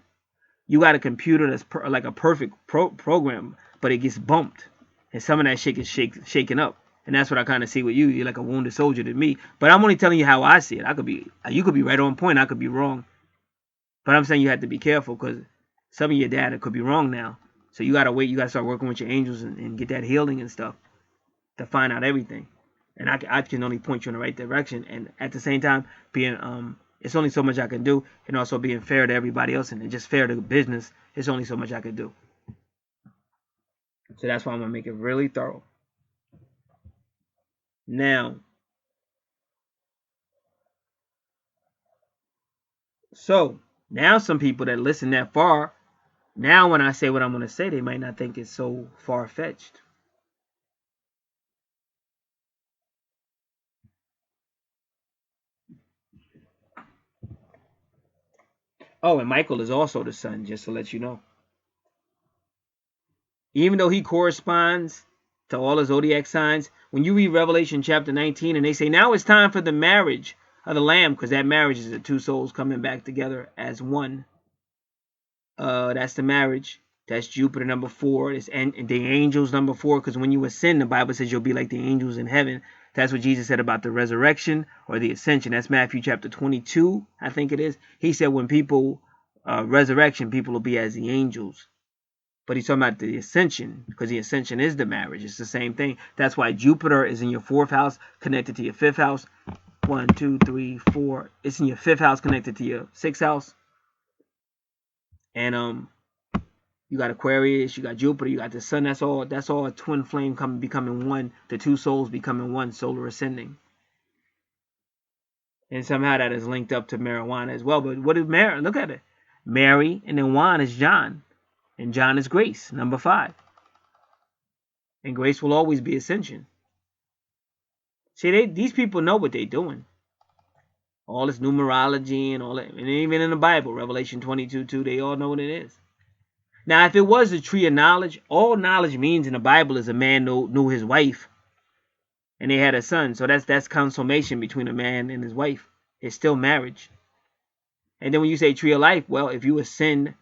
You got a computer that's like a perfect program, but it gets bumped, and some of that shit gets shaken up. And that's what I kind of see with you. You're like a wounded soldier to me. But I'm only telling you how I see it. You could be right on point. I could be wrong. But I'm saying you have to be careful, because some of your data could be wrong now. So you got to wait. You got to start working with your angels and get that healing and stuff to find out everything. And I can only point you in the right direction. And at the same time, being it's only so much I can do, and also being fair to everybody else and just fair to business. It's only so much I can do. So that's why I'm gonna make it really thorough. Now, so now some people that listen that far, now when I say what I'm gonna say, they might not think it's so far-fetched. Oh, and Michael is also the sun, just to let you know. Even though he corresponds to all the zodiac signs, when you read Revelation chapter 19 and they say, now it's time for the marriage of the Lamb, because that marriage is the two souls coming back together as one. That's the marriage. That's Jupiter number 4. It's and the angels number 4, because when you ascend, the Bible says you'll be like the angels in heaven. That's what Jesus said about the resurrection or the ascension. That's Matthew chapter 22, I think it is. He said when people resurrection, people will be as the angels. But he's talking about the ascension, because the ascension is the marriage. It's the same thing. That's why Jupiter is in your 4th house, connected to your 5th house. 1, 2, 3, 4. It's in your 5th house, connected to your 6th house. And you got Aquarius, you got Jupiter, you got the sun. That's all a twin flame becoming one. The two souls becoming one, solar ascending. And somehow that is linked up to marijuana as well. But what is Mary? Look at it. Mary, and then Juan is John. And John is grace, number 5. And grace will always be ascension. See, these people know what they're doing. All this numerology and all that. And even in the Bible, Revelation 22:2, they all know what it is. Now, if it was the tree of knowledge, all knowledge means in the Bible is a man knew his wife, and they had a son. So that's consummation between a man and his wife. It's still marriage. And then when you say tree of life, well, if you ascend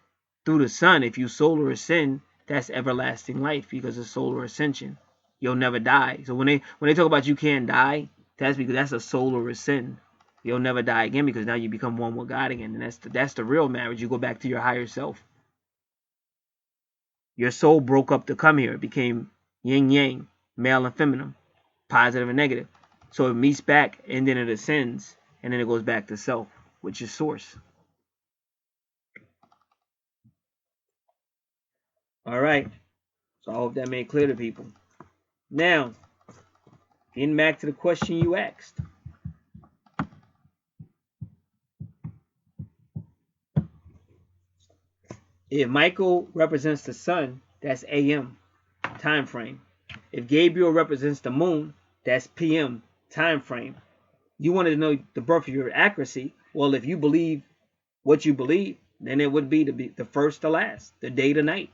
through the sun, if you solar ascend, that's everlasting life, because it's solar ascension. You'll never die. So when they talk about you can't die, that's because that's a solar ascend. You'll never die again, because now you become one with God again, and that's the real marriage. You go back to your higher self. Your soul broke up to come here. It became yin yang, male and feminine, positive and negative. So it meets back, and then it ascends, and then it goes back to self, which is source. All right. So I hope that made clear to people. Now, getting back to the question you asked. If Michael represents the sun, that's AM, time frame. If Gabriel represents the moon, that's PM, time frame. You wanted to know the birth of your accuracy. Well, if you believe what you believe, then it would be the first to last, the day to night.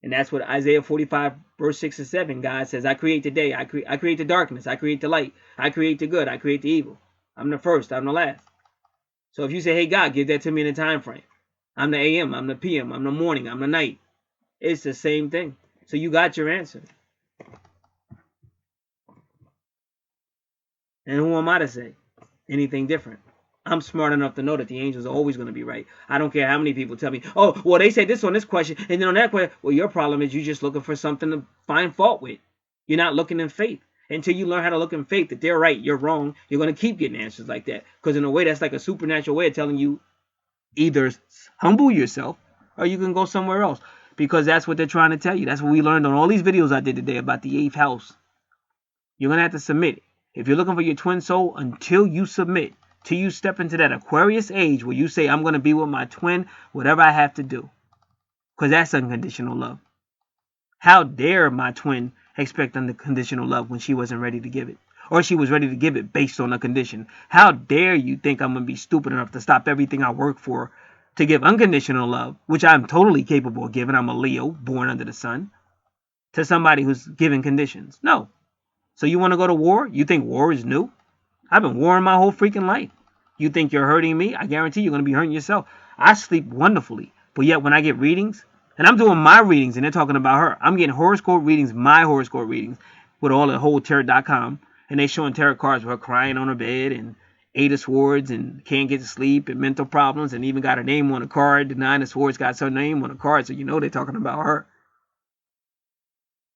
And that's what Isaiah 45, verse 6 and 7, God says, I create the day, I create the darkness, I create the light, I create the good, I create the evil. I'm the first, I'm the last. So if you say, hey, God, give that to me in a time frame. I'm the AM, I'm the PM, I'm the morning, I'm the night. It's the same thing. So you got your answer. And who am I to say anything different? I'm smart enough to know that the angels are always going to be right. I don't care how many people tell me, oh, well, they said this on this question, and then on that question. Well, your problem is you're just looking for something to find fault with. You're not looking in faith. Until you learn how to look in faith that they're right, you're wrong, you're going to keep getting answers like that. Because in a way, that's like a supernatural way of telling you either humble yourself or you can go somewhere else. Because that's what they're trying to tell you. That's what we learned on all these videos I did today about the 8th house. You're going to have to submit. If you're looking for your twin soul, until you submit, till you step into that Aquarius age where you say, I'm going to be with my twin, whatever I have to do. Because that's unconditional love. How dare my twin expect unconditional love when she wasn't ready to give it? Or she was ready to give it based on a condition. How dare you think I'm going to be stupid enough to stop everything I work for to give unconditional love, which I'm totally capable of giving. I'm a Leo, born under the sun, to somebody who's giving conditions. No. So you want to go to war? You think war is new? I've been warring my whole freaking life. You think you're hurting me? I guarantee you're going to be hurting yourself. I sleep wonderfully. But yet when I get readings, and I'm doing my readings and they're talking about her. I'm getting horoscope readings, my horoscope readings, with all the whole tarot.com. And they showing tarot cards with her crying on her bed and 8 of Swords and can't get to sleep and mental problems and even got her name on a card. The 9 of Swords got her name on a card. So you know they're talking about her.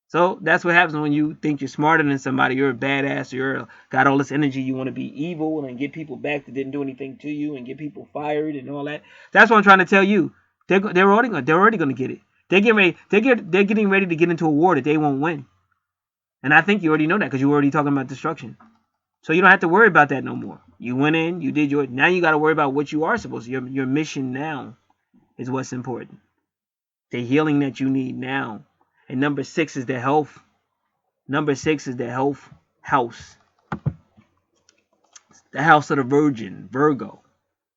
So that's what happens when you think you're smarter than somebody. You're a badass. You're got all this energy. You want to be evil and get people back that didn't do anything to you and get people fired and all that. That's what I'm trying to tell you. They're already going to get it. They're getting ready to get into a war that they won't win. And I think you already know that because you're already talking about destruction. So you don't have to worry about that no more. You went in. You did your. Now you got to worry about what you are supposed to. Your mission now is what's important. The healing that you need now. And number 6 is the health. Number 6 is the health house. The house of the Virgin, Virgo.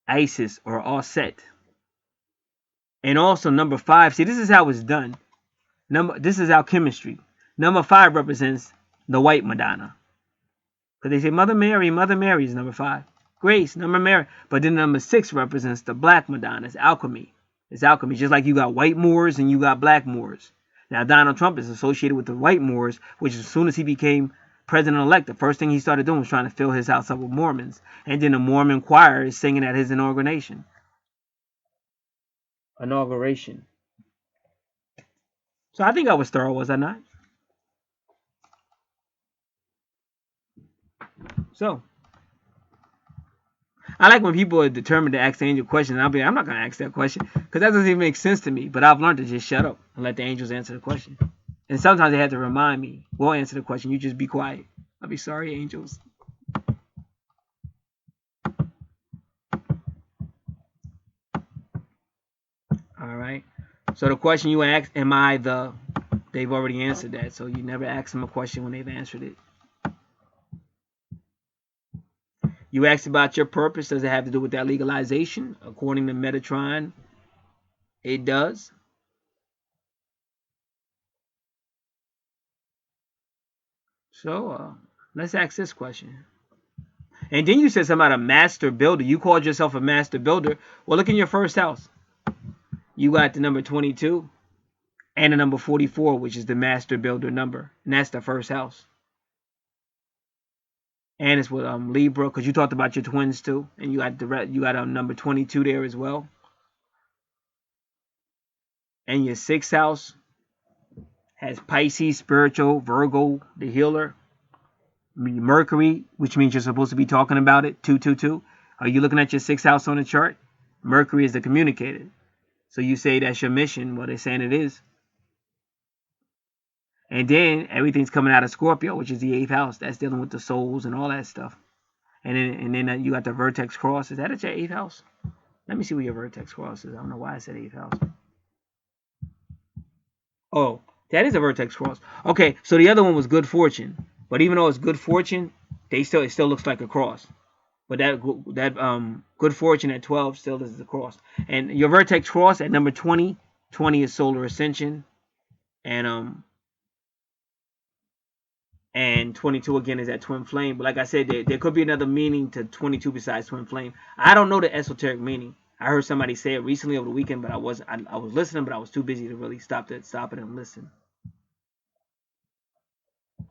Isis or Aset. And also number 5. See, this is how it's done. This is our chemistry. Number 5 represents the white Madonna. Because they say Mother Mary is number 5. Grace, number Mary. But then number 6 represents the black Madonna. It's alchemy. It's alchemy. Just like you got white Moors and you got black Moors. Now, Donald Trump is associated with the white Moors, which as soon as he became president-elect, the first thing he started doing was trying to fill his house up with Mormons. And then the Mormon choir is singing at his inauguration. So I think I was thorough, was I not? So I like when people are determined to ask the angel questions. I'm not going to ask that question because that doesn't even make sense to me. But I've learned to just shut up and let the angels answer the question. And sometimes they have to remind me, we'll answer the question. You just be quiet. I'll be sorry, angels. All right. So the question you asked, am I the... They've already answered that. So you never ask them a question when they've answered it. You asked about your purpose. Does it have to do with that legalization? According to Metatron, it does. So let's ask this question. And then you said something about a master builder. You called yourself a master builder. Well, look in your first house. You got the number 22 and the number 44, which is the master builder number. And that's the first house. And it's with Libra, because you talked about your twins too, and you got number 22 there as well. And your 6th house has Pisces, spiritual, Virgo, the healer, Mercury, which means you're supposed to be talking about it. 222. Are you looking at your 6th house on the chart? Mercury is the communicator. So you say that's your mission. Well, they're saying it is. And then everything's coming out of Scorpio, which is the 8th house. That's dealing with the souls and all that stuff. And then you got the vertex cross. Is that at your 8th house? Let me see where your vertex cross is. I don't know why I said 8th house. Oh, that is a vertex cross. Okay, so the other one was good fortune. But even though it's good fortune, it still looks like a cross. But that good fortune at 12 still is the cross. And your vertex cross at number 20. 20 is solar ascension. And 22 again is that twin flame. But like I said, there could be another meaning to 22 besides twin flame. I don't know the esoteric meaning. I heard somebody say it recently over the weekend, but I was listening, but I was too busy to really stop it and listen.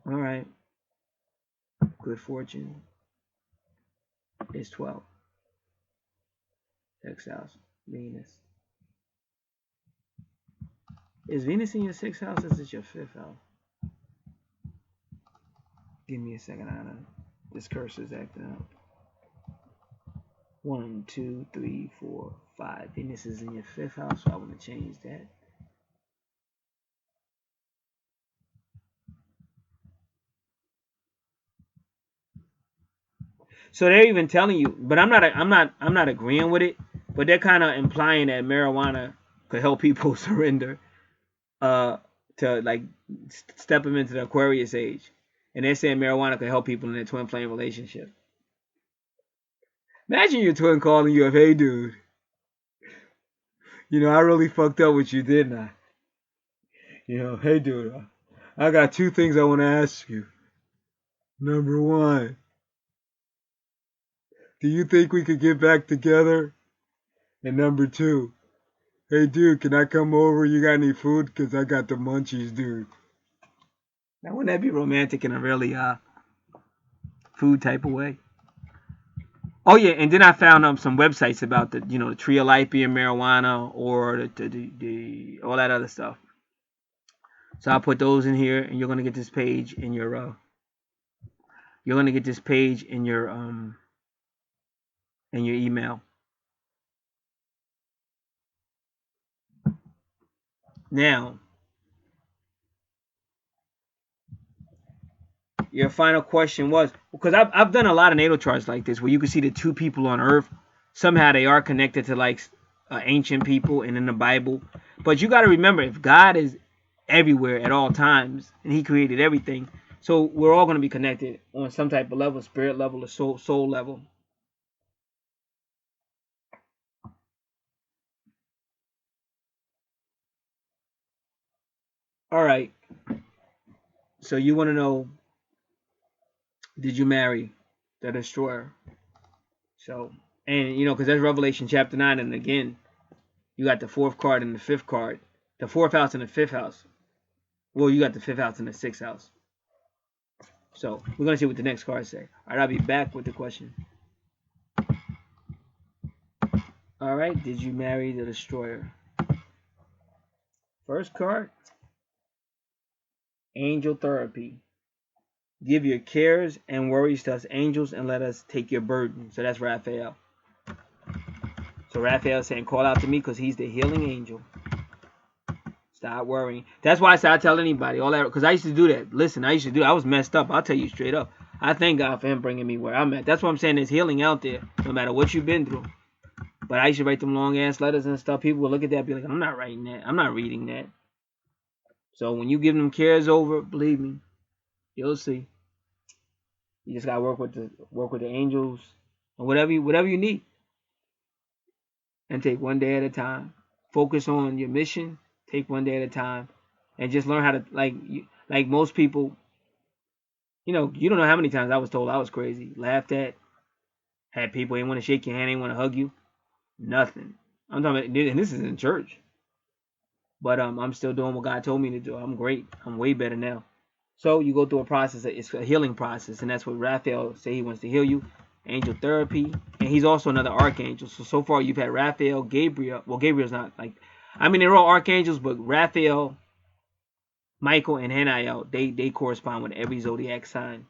All right. Good fortune is 12. 6th house. Venus. Is Venus in your 6th house? Or is it your 5th house? Give me a second. This cursor's acting up. 1, 2, 3, 4, 5. Venus is in your 5th house, so I want to change that. So they're even telling you, but I'm not agreeing with it. But they're kind of implying that marijuana could help people surrender, to like step them into the Aquarius age. And they're saying marijuana could help people in their twin flame relationship. Imagine your twin calling you up, hey dude, I really fucked up with you, didn't I? Hey dude, I got 2 things I want to ask you. Number 1, do you think we could get back together? And number 2, hey dude, can I come over? You got any food? Because I got the munchies, dude. Now, wouldn't that be romantic in a really food type of way? Oh yeah, and then I found some websites about the the tree of life being marijuana or the all that other stuff. So I'll put those in here, and you're gonna get this page in your email. Now, your final question was, because I've done a lot of natal charts like this where you can see the 2 people on Earth. Somehow they are connected to like ancient people and in the Bible. But you got to remember, if God is everywhere at all times and He created everything, so we're all going to be connected on some type of level, spirit level or soul level. All right. So you want to know, did you marry the destroyer? So, and because that's Revelation chapter 9, and again, you got the fourth card and the fifth card, the fourth house and the fifth house. Well, you got the fifth house and the sixth house. So we're gonna see what the next cards say. All right, I'll be back with the question. All right, did you marry the destroyer? First card, angel therapy. Give your cares and worries to us angels and let us take your burden. So that's Raphael. So Raphael is saying, call out to me because he's the healing angel. Stop worrying. That's why I tell anybody all that, because I used to do that. Listen, I was messed up. I'll tell you straight up. I thank God for him bringing me where I'm at. That's what I'm saying. There's healing out there, no matter what you've been through. But I used to write them long ass letters and stuff. People would look at that and be like, I'm not writing that. I'm not reading that. So when you give them cares over, believe me, you'll see. You just gotta work with the angels and whatever you need, and take one day at a time. Focus on your mission. Take one day at a time, and just learn how to like most people. You don't know how many times I was told I was crazy, laughed at, had people ain't want to shake your hand, ain't want to hug you, nothing. I'm talking about, and this is in church. But I'm still doing what God told me to do. I'm great. I'm way better now. So you go through a process. It's a healing process, and that's what Raphael say he wants to heal you. Angel therapy, and he's also another archangel. So far you've had Raphael, Gabriel. Well, Gabriel's not they're all archangels, but Raphael, Michael, and Haniel, they correspond with every zodiac sign.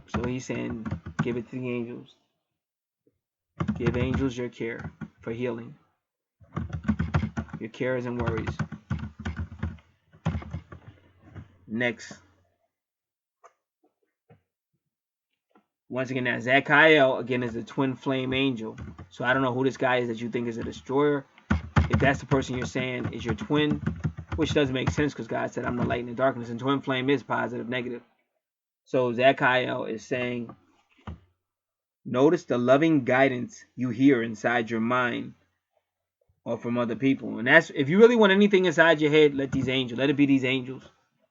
So he's saying, give it to the angels. Give angels your care for healing. Your cares and worries. Next. Once again, now Zachiel, again, is a twin flame angel. So I don't know who this guy is that you think is a destroyer. If that's the person you're saying is your twin, which doesn't make sense because God said, I'm the light and the darkness, and twin flame is positive, negative. So Zachiel is saying, notice the loving guidance you hear inside your mind or from other people. And that's, if you really want anything inside your head, let it be these angels.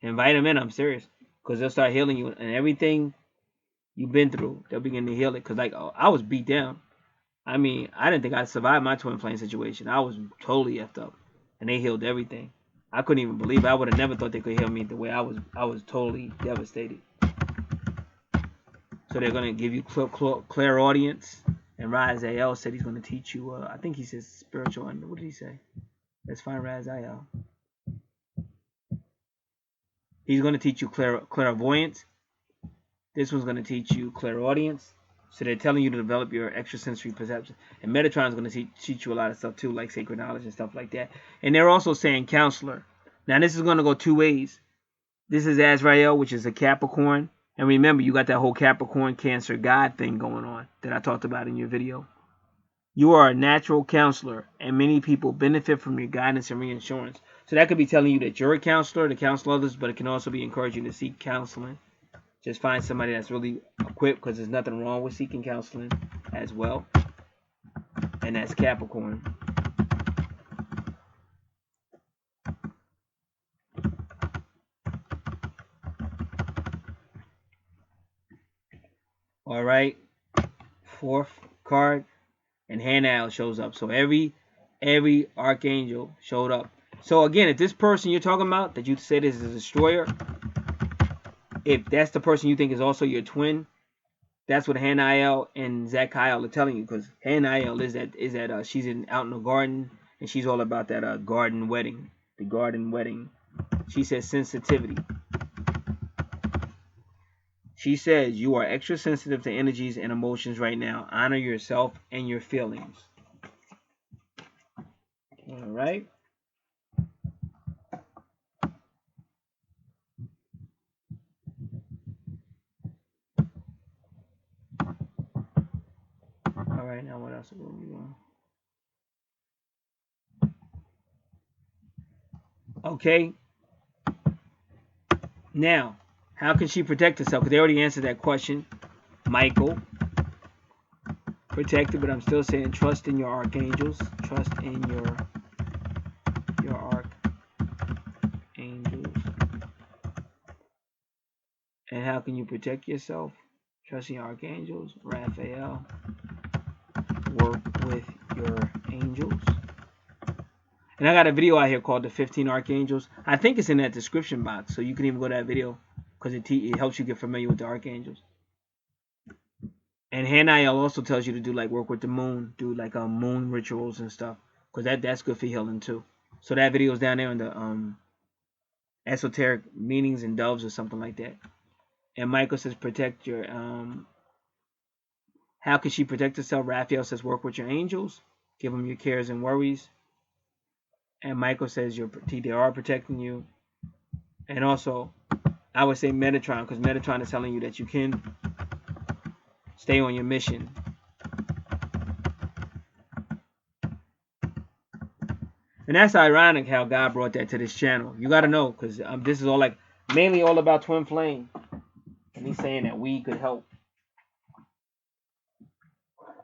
Invite them in, I'm serious. Because they'll start healing you. And everything you've been through, they'll begin to heal it. Because I was beat down. I mean, I didn't think I'd survive my twin flame situation. I was totally effed up. And they healed everything. I couldn't even believe it. I would have never thought they could heal me the way I was totally devastated. So they're going to give you clairaudience. And Raziel said he's going to teach you, I think he says spiritual. What did he say? Let's find Raziel. He's going to teach you clairvoyance. This one's going to teach you clairaudience. So they're telling you to develop your extrasensory perception. And Metatron is going to teach you a lot of stuff too, like sacred knowledge and stuff like that. And they're also saying counselor. Now this is going to go two ways. This is Azrael, which is a Capricorn. And remember, you got that whole Capricorn Cancer God thing going on that I talked about in your video. You are a natural counselor, and many people benefit from your guidance and reassurance. So that could be telling you that you're a counselor to counsel others, but it can also be encouraging to seek counseling. Just find somebody that's really equipped, because there's nothing wrong with seeking counseling as well. And that's Capricorn. All right. Fourth card, and Haniel shows up. So every archangel showed up. So again, if this person you're talking about that you said is a destroyer, if that's the person you think is also your twin, that's what Haniel and Zachiel are telling you. Because Haniel is that she's out in the garden, and she's all about that garden wedding. The garden wedding. She says sensitivity. She says you are extra sensitive to energies and emotions right now. Honor yourself and your feelings. All right. All right, now what else are we doing? Okay. Now, how can she protect herself? Because they already answered that question. Michael. Protected, but I'm still saying trust in your archangels. Trust in your And how can you protect yourself? Trusting your archangels. Raphael. Work with your angels. And I got a video out here called the 15 Archangels. I think it's in that description box, so you can even go to that video because it helps you get familiar with the archangels. And Haniel also tells you to do like work with the moon, do like moon rituals and stuff, because that's good for healing too. So that video is down there in the esoteric meanings and doves or something like that. And Michael says protect your how can she protect herself? Raphael says work with your angels, give them your cares and worries. And Michael says they are protecting you. And also, I would say Metatron, because Metatron is telling you that you can stay on your mission. And that's ironic how God brought that to this channel. You got to know, because this is all like mainly all about twin flame. And he's saying that we could help.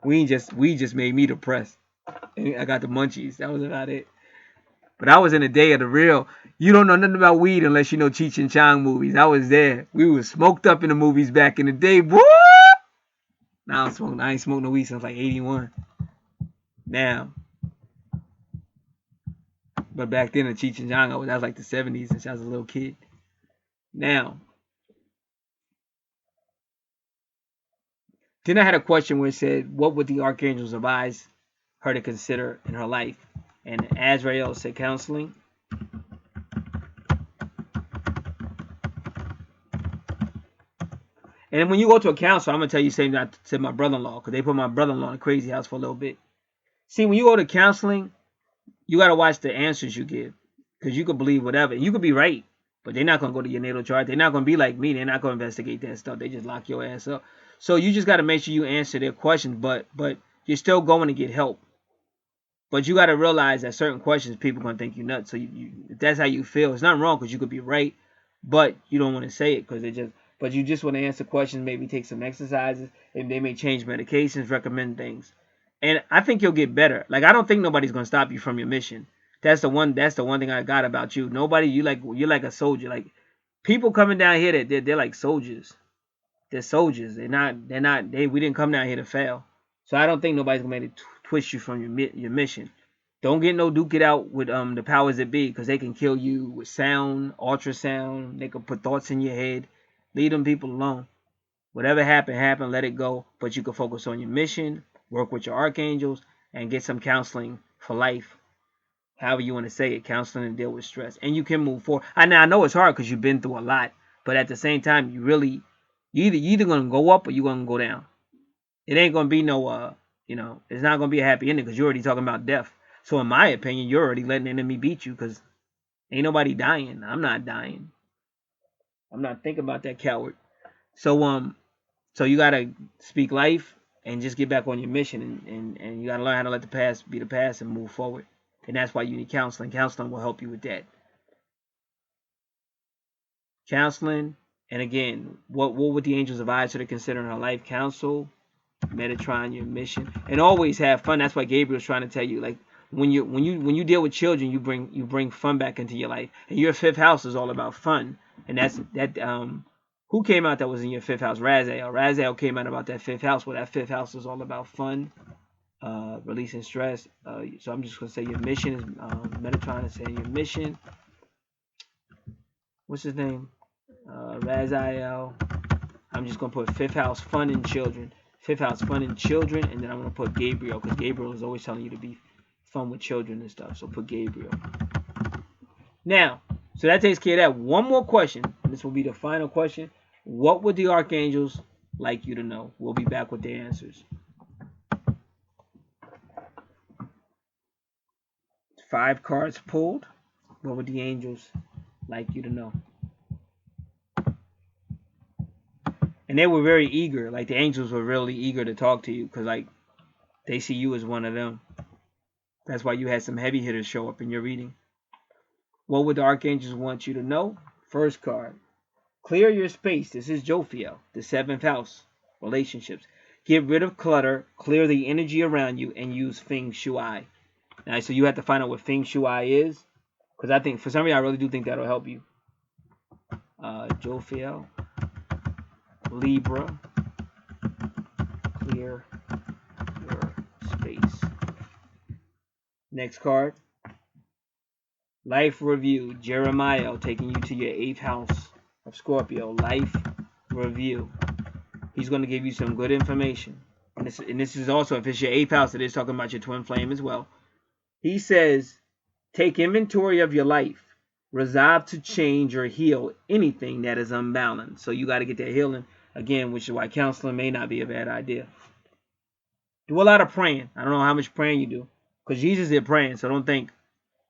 We just made me depressed. I got the munchies. That was about it. But I was in the day of the real. You don't know nothing about weed unless you know Cheech and Chong movies. I was there. We was smoked up in the movies back in the day. Boy! Now I ain't smoked no weed since like 81. Now. But back then in Cheech and Chong, that was like the 70s since I was a little kid. Now. Then I had a question where it said, what would the archangels advise her to consider in her life? And Azrael said counseling. And when you go to a counselor, I'm going to tell you the same thing I said my brother-in-law, because they put my brother-in-law in a crazy house for a little bit. See, when you go to counseling, you got to watch the answers you give, because you could believe whatever. You could be right, but they're not going to go to your natal chart. They're not going to be like me. They're not going to investigate that stuff. They just lock your ass up. So you just got to make sure you answer their questions, but you're still going to get help. But you got to realize that certain questions, people are going to think you're nuts. So if that's how you feel, it's not wrong, because you could be right, but you don't want to say it because but you just want to answer questions, maybe take some exercises, and they may change medications, recommend things. And I think you'll get better. Like, I don't think nobody's going to stop you from your mission. That's the one thing I got about you. Nobody, you're like a soldier. Like, people coming down here, they're like soldiers. They're soldiers. We didn't come down here to fail. So I don't think nobody's going to twist you from your mission. Don't get duke it out with the powers that be, because they can kill you with sound, ultrasound. They can put thoughts in your head. Leave them people alone. Whatever happened, let it go. But you can focus on your mission, work with your archangels, and get some counseling for life. However you want to say it, counseling and deal with stress. And you can move forward. I know it's hard because you've been through a lot. But at the same time, you're either going to go up or you're going to go down. It ain't going to be no, it's not going to be a happy ending, because you're already talking about death. So in my opinion, you're already letting the enemy beat you, because ain't nobody dying. I'm not dying. I'm not thinking about that coward. So you gotta speak life and just get back on your mission, and you gotta learn how to let the past be the past and move forward. And that's why you need counseling. Counseling will help you with that. Counseling, and again, what would the angels advise her to consider in her life? Counsel, Metatron, your mission, and always have fun. That's why Gabriel's trying to tell you, like, when you deal with children, you bring fun back into your life. And your fifth house is all about fun. And who came out that was in your fifth house? Raziel. Raziel came out about that fifth house, where that fifth house is all about fun, releasing stress. So I'm just gonna say your mission is Metatron is saying your mission. What's his name? Raziel. I'm just gonna put fifth house, fun and children. Fifth house, fun and children, and then I'm gonna put Gabriel, because Gabriel is always telling you to be fun with children and stuff. So put Gabriel. Now, so that takes care of that. One more question. This will be the final question. What would the archangels like you to know? We'll be back with the answers. 5 cards pulled. What would the angels like you to know? And they were very eager. Like, the angels were really eager to talk to you, because, like, they see you as one of them. That's why you had some heavy hitters show up in your reading. What would the archangels want you to know? First card. Clear your space. This is Jophiel, the 7th house. Relationships. Get rid of clutter. Clear the energy around you, and use Feng Shui. Now, so you have to find out what Feng Shui is, because I think, for some reason, I really do think that'll help you. Jophiel. Libra, clear your space. Next card, Life Review, Jeremiah, taking you to your 8th house of Scorpio. Life Review. He's going to give you some good information. And this is also, if it's your 8th house, it is talking about your twin flame as well. He says, take inventory of your life. Resolve to change or heal anything that is unbalanced. So you got to get that healing, again, which is why counseling may not be a bad idea. Do a lot of praying. I don't know how much praying you do, because Jesus did praying, so don't think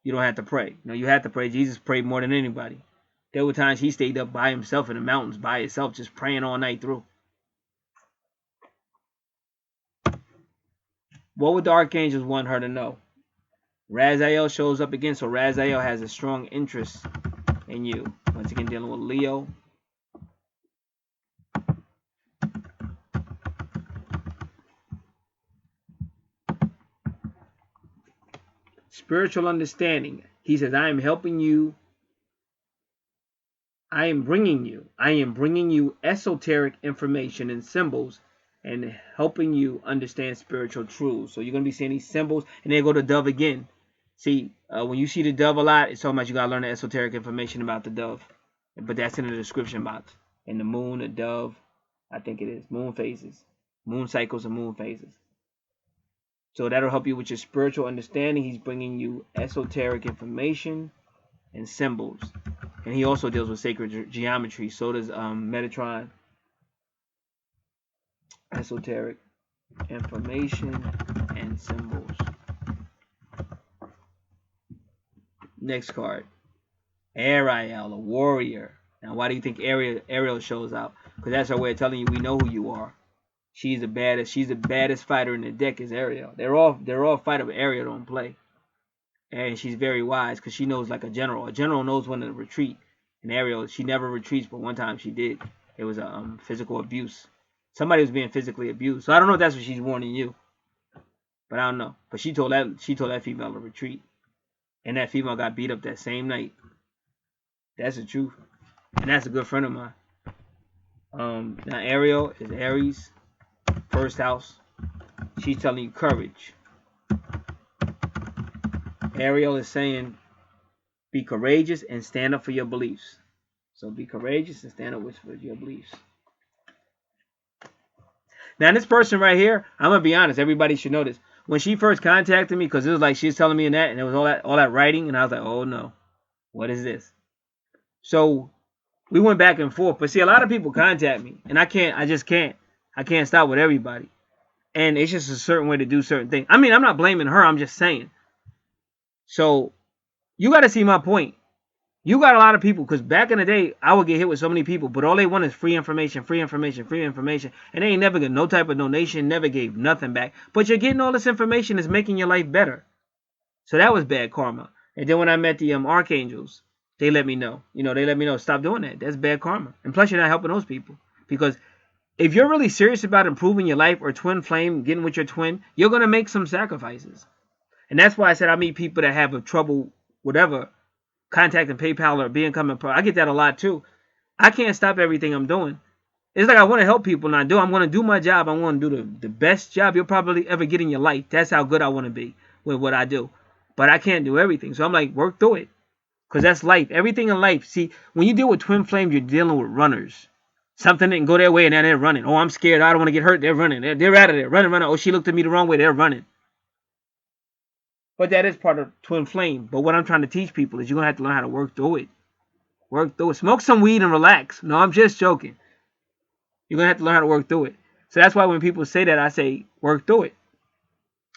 you don't have to pray. You have to pray. Jesus prayed more than anybody. There were times he stayed up by himself in the mountains, by himself, just praying all night through. What would the archangels want her to know? Raziel shows up again, so Raziel has a strong interest in you. Once again, dealing with Leo. Spiritual understanding. He says, I am helping you. I am bringing you esoteric information and symbols and helping you understand spiritual truths. So you're going to be seeing these symbols, and then go to dove again. See, when you see the dove a lot, it's talking about you got to learn the esoteric information about the dove. But that's in the description box. And the moon, the dove, I think it is. Moon phases. Moon cycles and moon phases. So that'll help you with your spiritual understanding. He's bringing you esoteric information and symbols. And he also deals with sacred geometry. So does Metatron. Esoteric information and symbols. Next card. Ariel, a warrior. Now, why do you think Ariel shows out? Because that's her way of telling you we know who you are. She's the baddest fighter in the deck is Ariel. They're all fighter, but Ariel don't play. And she's very wise because she knows like a general. A general knows when to retreat. And Ariel, she never retreats, but one time she did. It was a physical abuse. Somebody was being physically abused. So I don't know if that's what she's warning you. But I don't know. But she told that female to retreat. And that female got beat up that same night. That's the truth. And that's a good friend of mine. Now Ariel is Aries, 1st house. She's telling you courage. Ariel is saying, be courageous and stand up for your beliefs. So be courageous and stand up for your beliefs. Now this person right here, I'm gonna be honest. Everybody should know this. When she first contacted me, because it was like she was telling me that, and it was all that writing, and I was like, oh no, what is this? So we went back and forth. But see, a lot of people contact me, and I just can't stop with everybody. And it's just a certain way to do certain things. I mean, I'm not blaming her. I'm just saying. So you got to see my point. You got a lot of people, because back in the day, I would get hit with so many people, but all they want is free information, free information, free information. And they ain't never get no type of donation, never gave nothing back. But you're getting all this information that's making your life better. So that was bad karma. And then when I met the archangels, they let me know. They let me know, stop doing that. That's bad karma. And plus, you're not helping those people. Because if you're really serious about improving your life or twin flame, getting with your twin, you're going to make some sacrifices. And that's why I said I meet people that have a trouble, whatever, contacting PayPal or becoming pro. I get that a lot too. I can't stop everything I'm doing. It's like I want to help people, and I'm going to do my job. I want to do the best job you'll probably ever get in your life. That's how good I want to be with what I do. But I can't do everything. So I'm like, work through it. Because that's life. Everything in life. See, when you deal with twin flames, you're dealing with runners. Something didn't go their way, and now they're running. Oh, I'm scared. I don't want to get hurt. They're running. They're out of there. Running. Oh, she looked at me the wrong way. They're running. But that is part of twin flame. But what I'm trying to teach people is you're going to have to learn how to work through it. Work through it. Smoke some weed and relax. No, I'm just joking. You're going to have to learn how to work through it. So that's why when people say that, I say, work through it.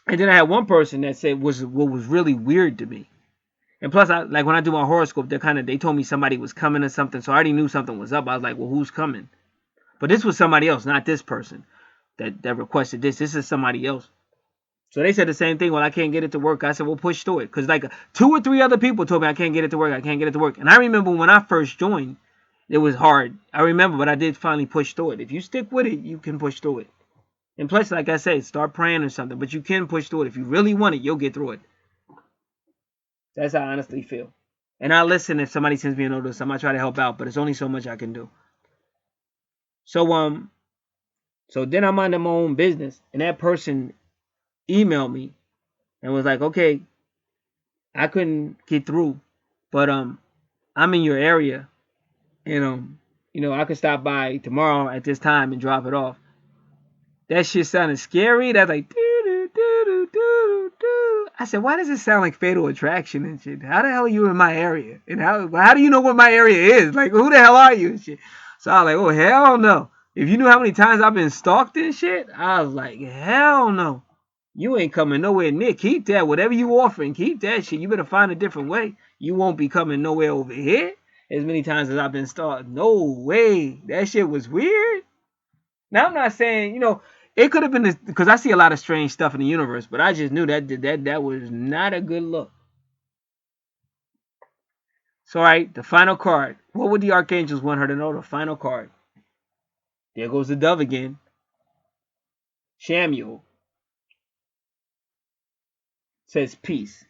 And then I had one person that said what was really weird to me. And plus, like when I do my horoscope, they told me somebody was coming or something. So I already knew something was up. I was like, well, who's coming? But this was somebody else, not this person that requested this. This is somebody else. So they said the same thing. Well, I can't get it to work. I said, well, push through it. Because like 2 or 3 other people told me I can't get it to work. I can't get it to work. And I remember when I first joined, it was hard. I remember, but I did finally push through it. If you stick with it, you can push through it. And plus, like I said, start praying or something. But you can push through it. If you really want it, you'll get through it. That's how I honestly feel. And I listen if somebody sends me a notice. I might try to help out, but it's only so much I can do. So then I'm minding my own business, and that person emailed me and was like, okay, I couldn't get through, but I'm in your area, and I could stop by tomorrow at this time and drop it off. That shit sounded scary. That's like doo doo doo doo doo doo. I said, why does it sound like Fatal Attraction and shit? How the hell are you in my area? And how do you know what my area is? Like, who the hell are you and shit? So I was like, oh hell no. If you knew how many times I've been stalked and shit, I was like, hell no. You ain't coming nowhere near. Keep that. Whatever you offering, keep that shit. You better find a different way. You won't be coming nowhere over here. As many times as I've been stalked. No way. That shit was weird. Now I'm not saying, it could have been because I see a lot of strange stuff in the universe, but I just knew that was not a good look. So, all right, the final card. What would the archangels want her to know? The final card. There goes the dove again. Shamuel says peace.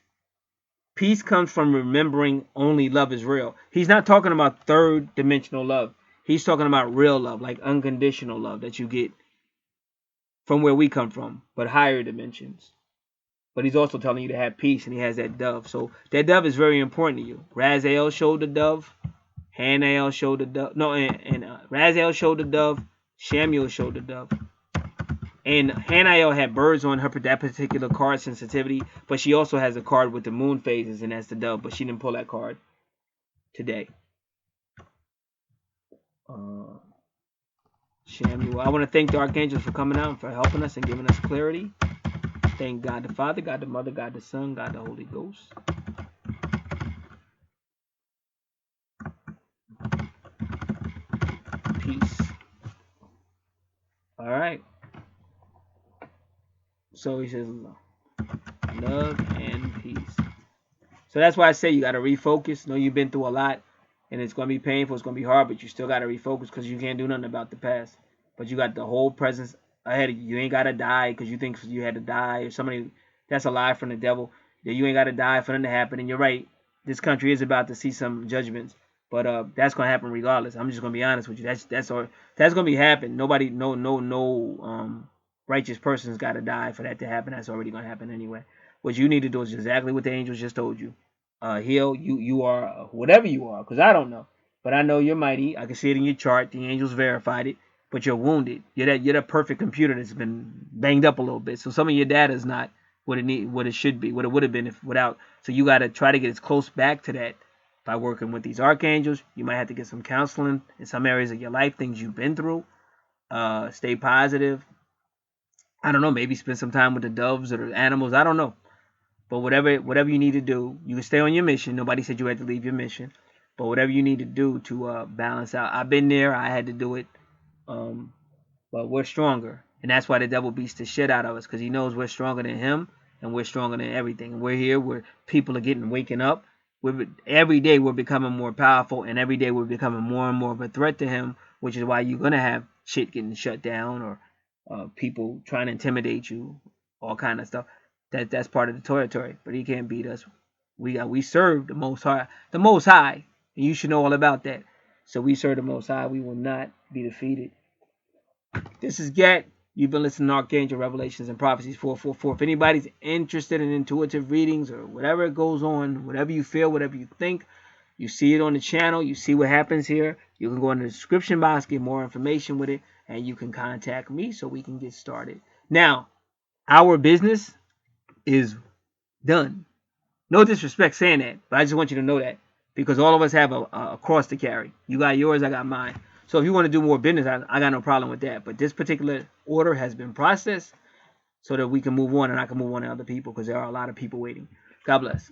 Peace comes from remembering only love is real. He's not talking about third dimensional love. He's talking about real love, like unconditional love that you get from where we come from, but higher dimensions. But he's also telling you to have peace, and he has that dove. So that dove is very important to you. Raziel showed the dove. Hanael showed the dove. No, and Raziel showed the dove. Shamuel showed the dove. And Hanael had birds on her that particular card sensitivity, but she also has a card with the moon phases, and that's the dove. But she didn't pull that card today. Shamuel. I want to thank the archangels for coming out and for helping us and giving us clarity. Thank God the Father, God the Mother, God the Son, God the Holy Ghost. Peace. All right. So he says love and peace. So that's why I say you got to refocus. Know you've been through a lot, and it's going to be painful. It's going to be hard, but you still got to refocus because you can't do nothing about the past. But you got the whole presence ahead of you. You ain't got to die because you think you had to die or somebody. That's a lie from the devil. That you ain't got to die for nothing to happen. And you're right. This country is about to see some judgments, but that's going to happen regardless. I'm just going to be honest with you. That's going to be happening. Nobody, no righteous person's got to die for that to happen. That's already going to happen anyway. What you need to do is exactly what the angels just told you. Heal, you are whatever you are, because I don't know. But I know you're mighty. I can see it in your chart. The angels verified it. But you're wounded. You're that perfect computer that's been banged up a little bit. So some of your data is not what it should be, what it would have been if without. So you got to try to get as close back to that by working with these archangels. You might have to get some counseling in some areas of your life, things you've been through. Stay positive. I don't know. Maybe spend some time with the doves or the animals. I don't know. But whatever you need to do, you can stay on your mission. Nobody said you had to leave your mission. But whatever you need to do to balance out. I've been there. I had to do it. But we're stronger. And that's why the devil beats the shit out of us. Because he knows we're stronger than him. And we're stronger than everything. And we're here where people are waking up. Every day we're becoming more powerful. And every day we're becoming more and more of a threat to him. Which is why you're going to have shit getting shut down. Or people trying to intimidate you. All kind of stuff. That's part of the territory, but he can't beat us. We serve the Most High, and you should know all about that. So we serve the Most High. We will not be defeated. This is Gat. You've been listening to Archangel Revelations and Prophecies 444. If anybody's interested in intuitive readings or whatever goes on, whatever you feel, whatever you think, you see it on the channel. You see what happens here. You can go in the description box, get more information with it, and you can contact me so we can get started. Now, our business is done. No disrespect saying that, but I just want you to know that because all of us have a cross to carry. You got yours, I got mine. So if you want to do more business, I got no problem with that. But this particular order has been processed so that we can move on and I can move on to other people because there are a lot of people waiting. God bless.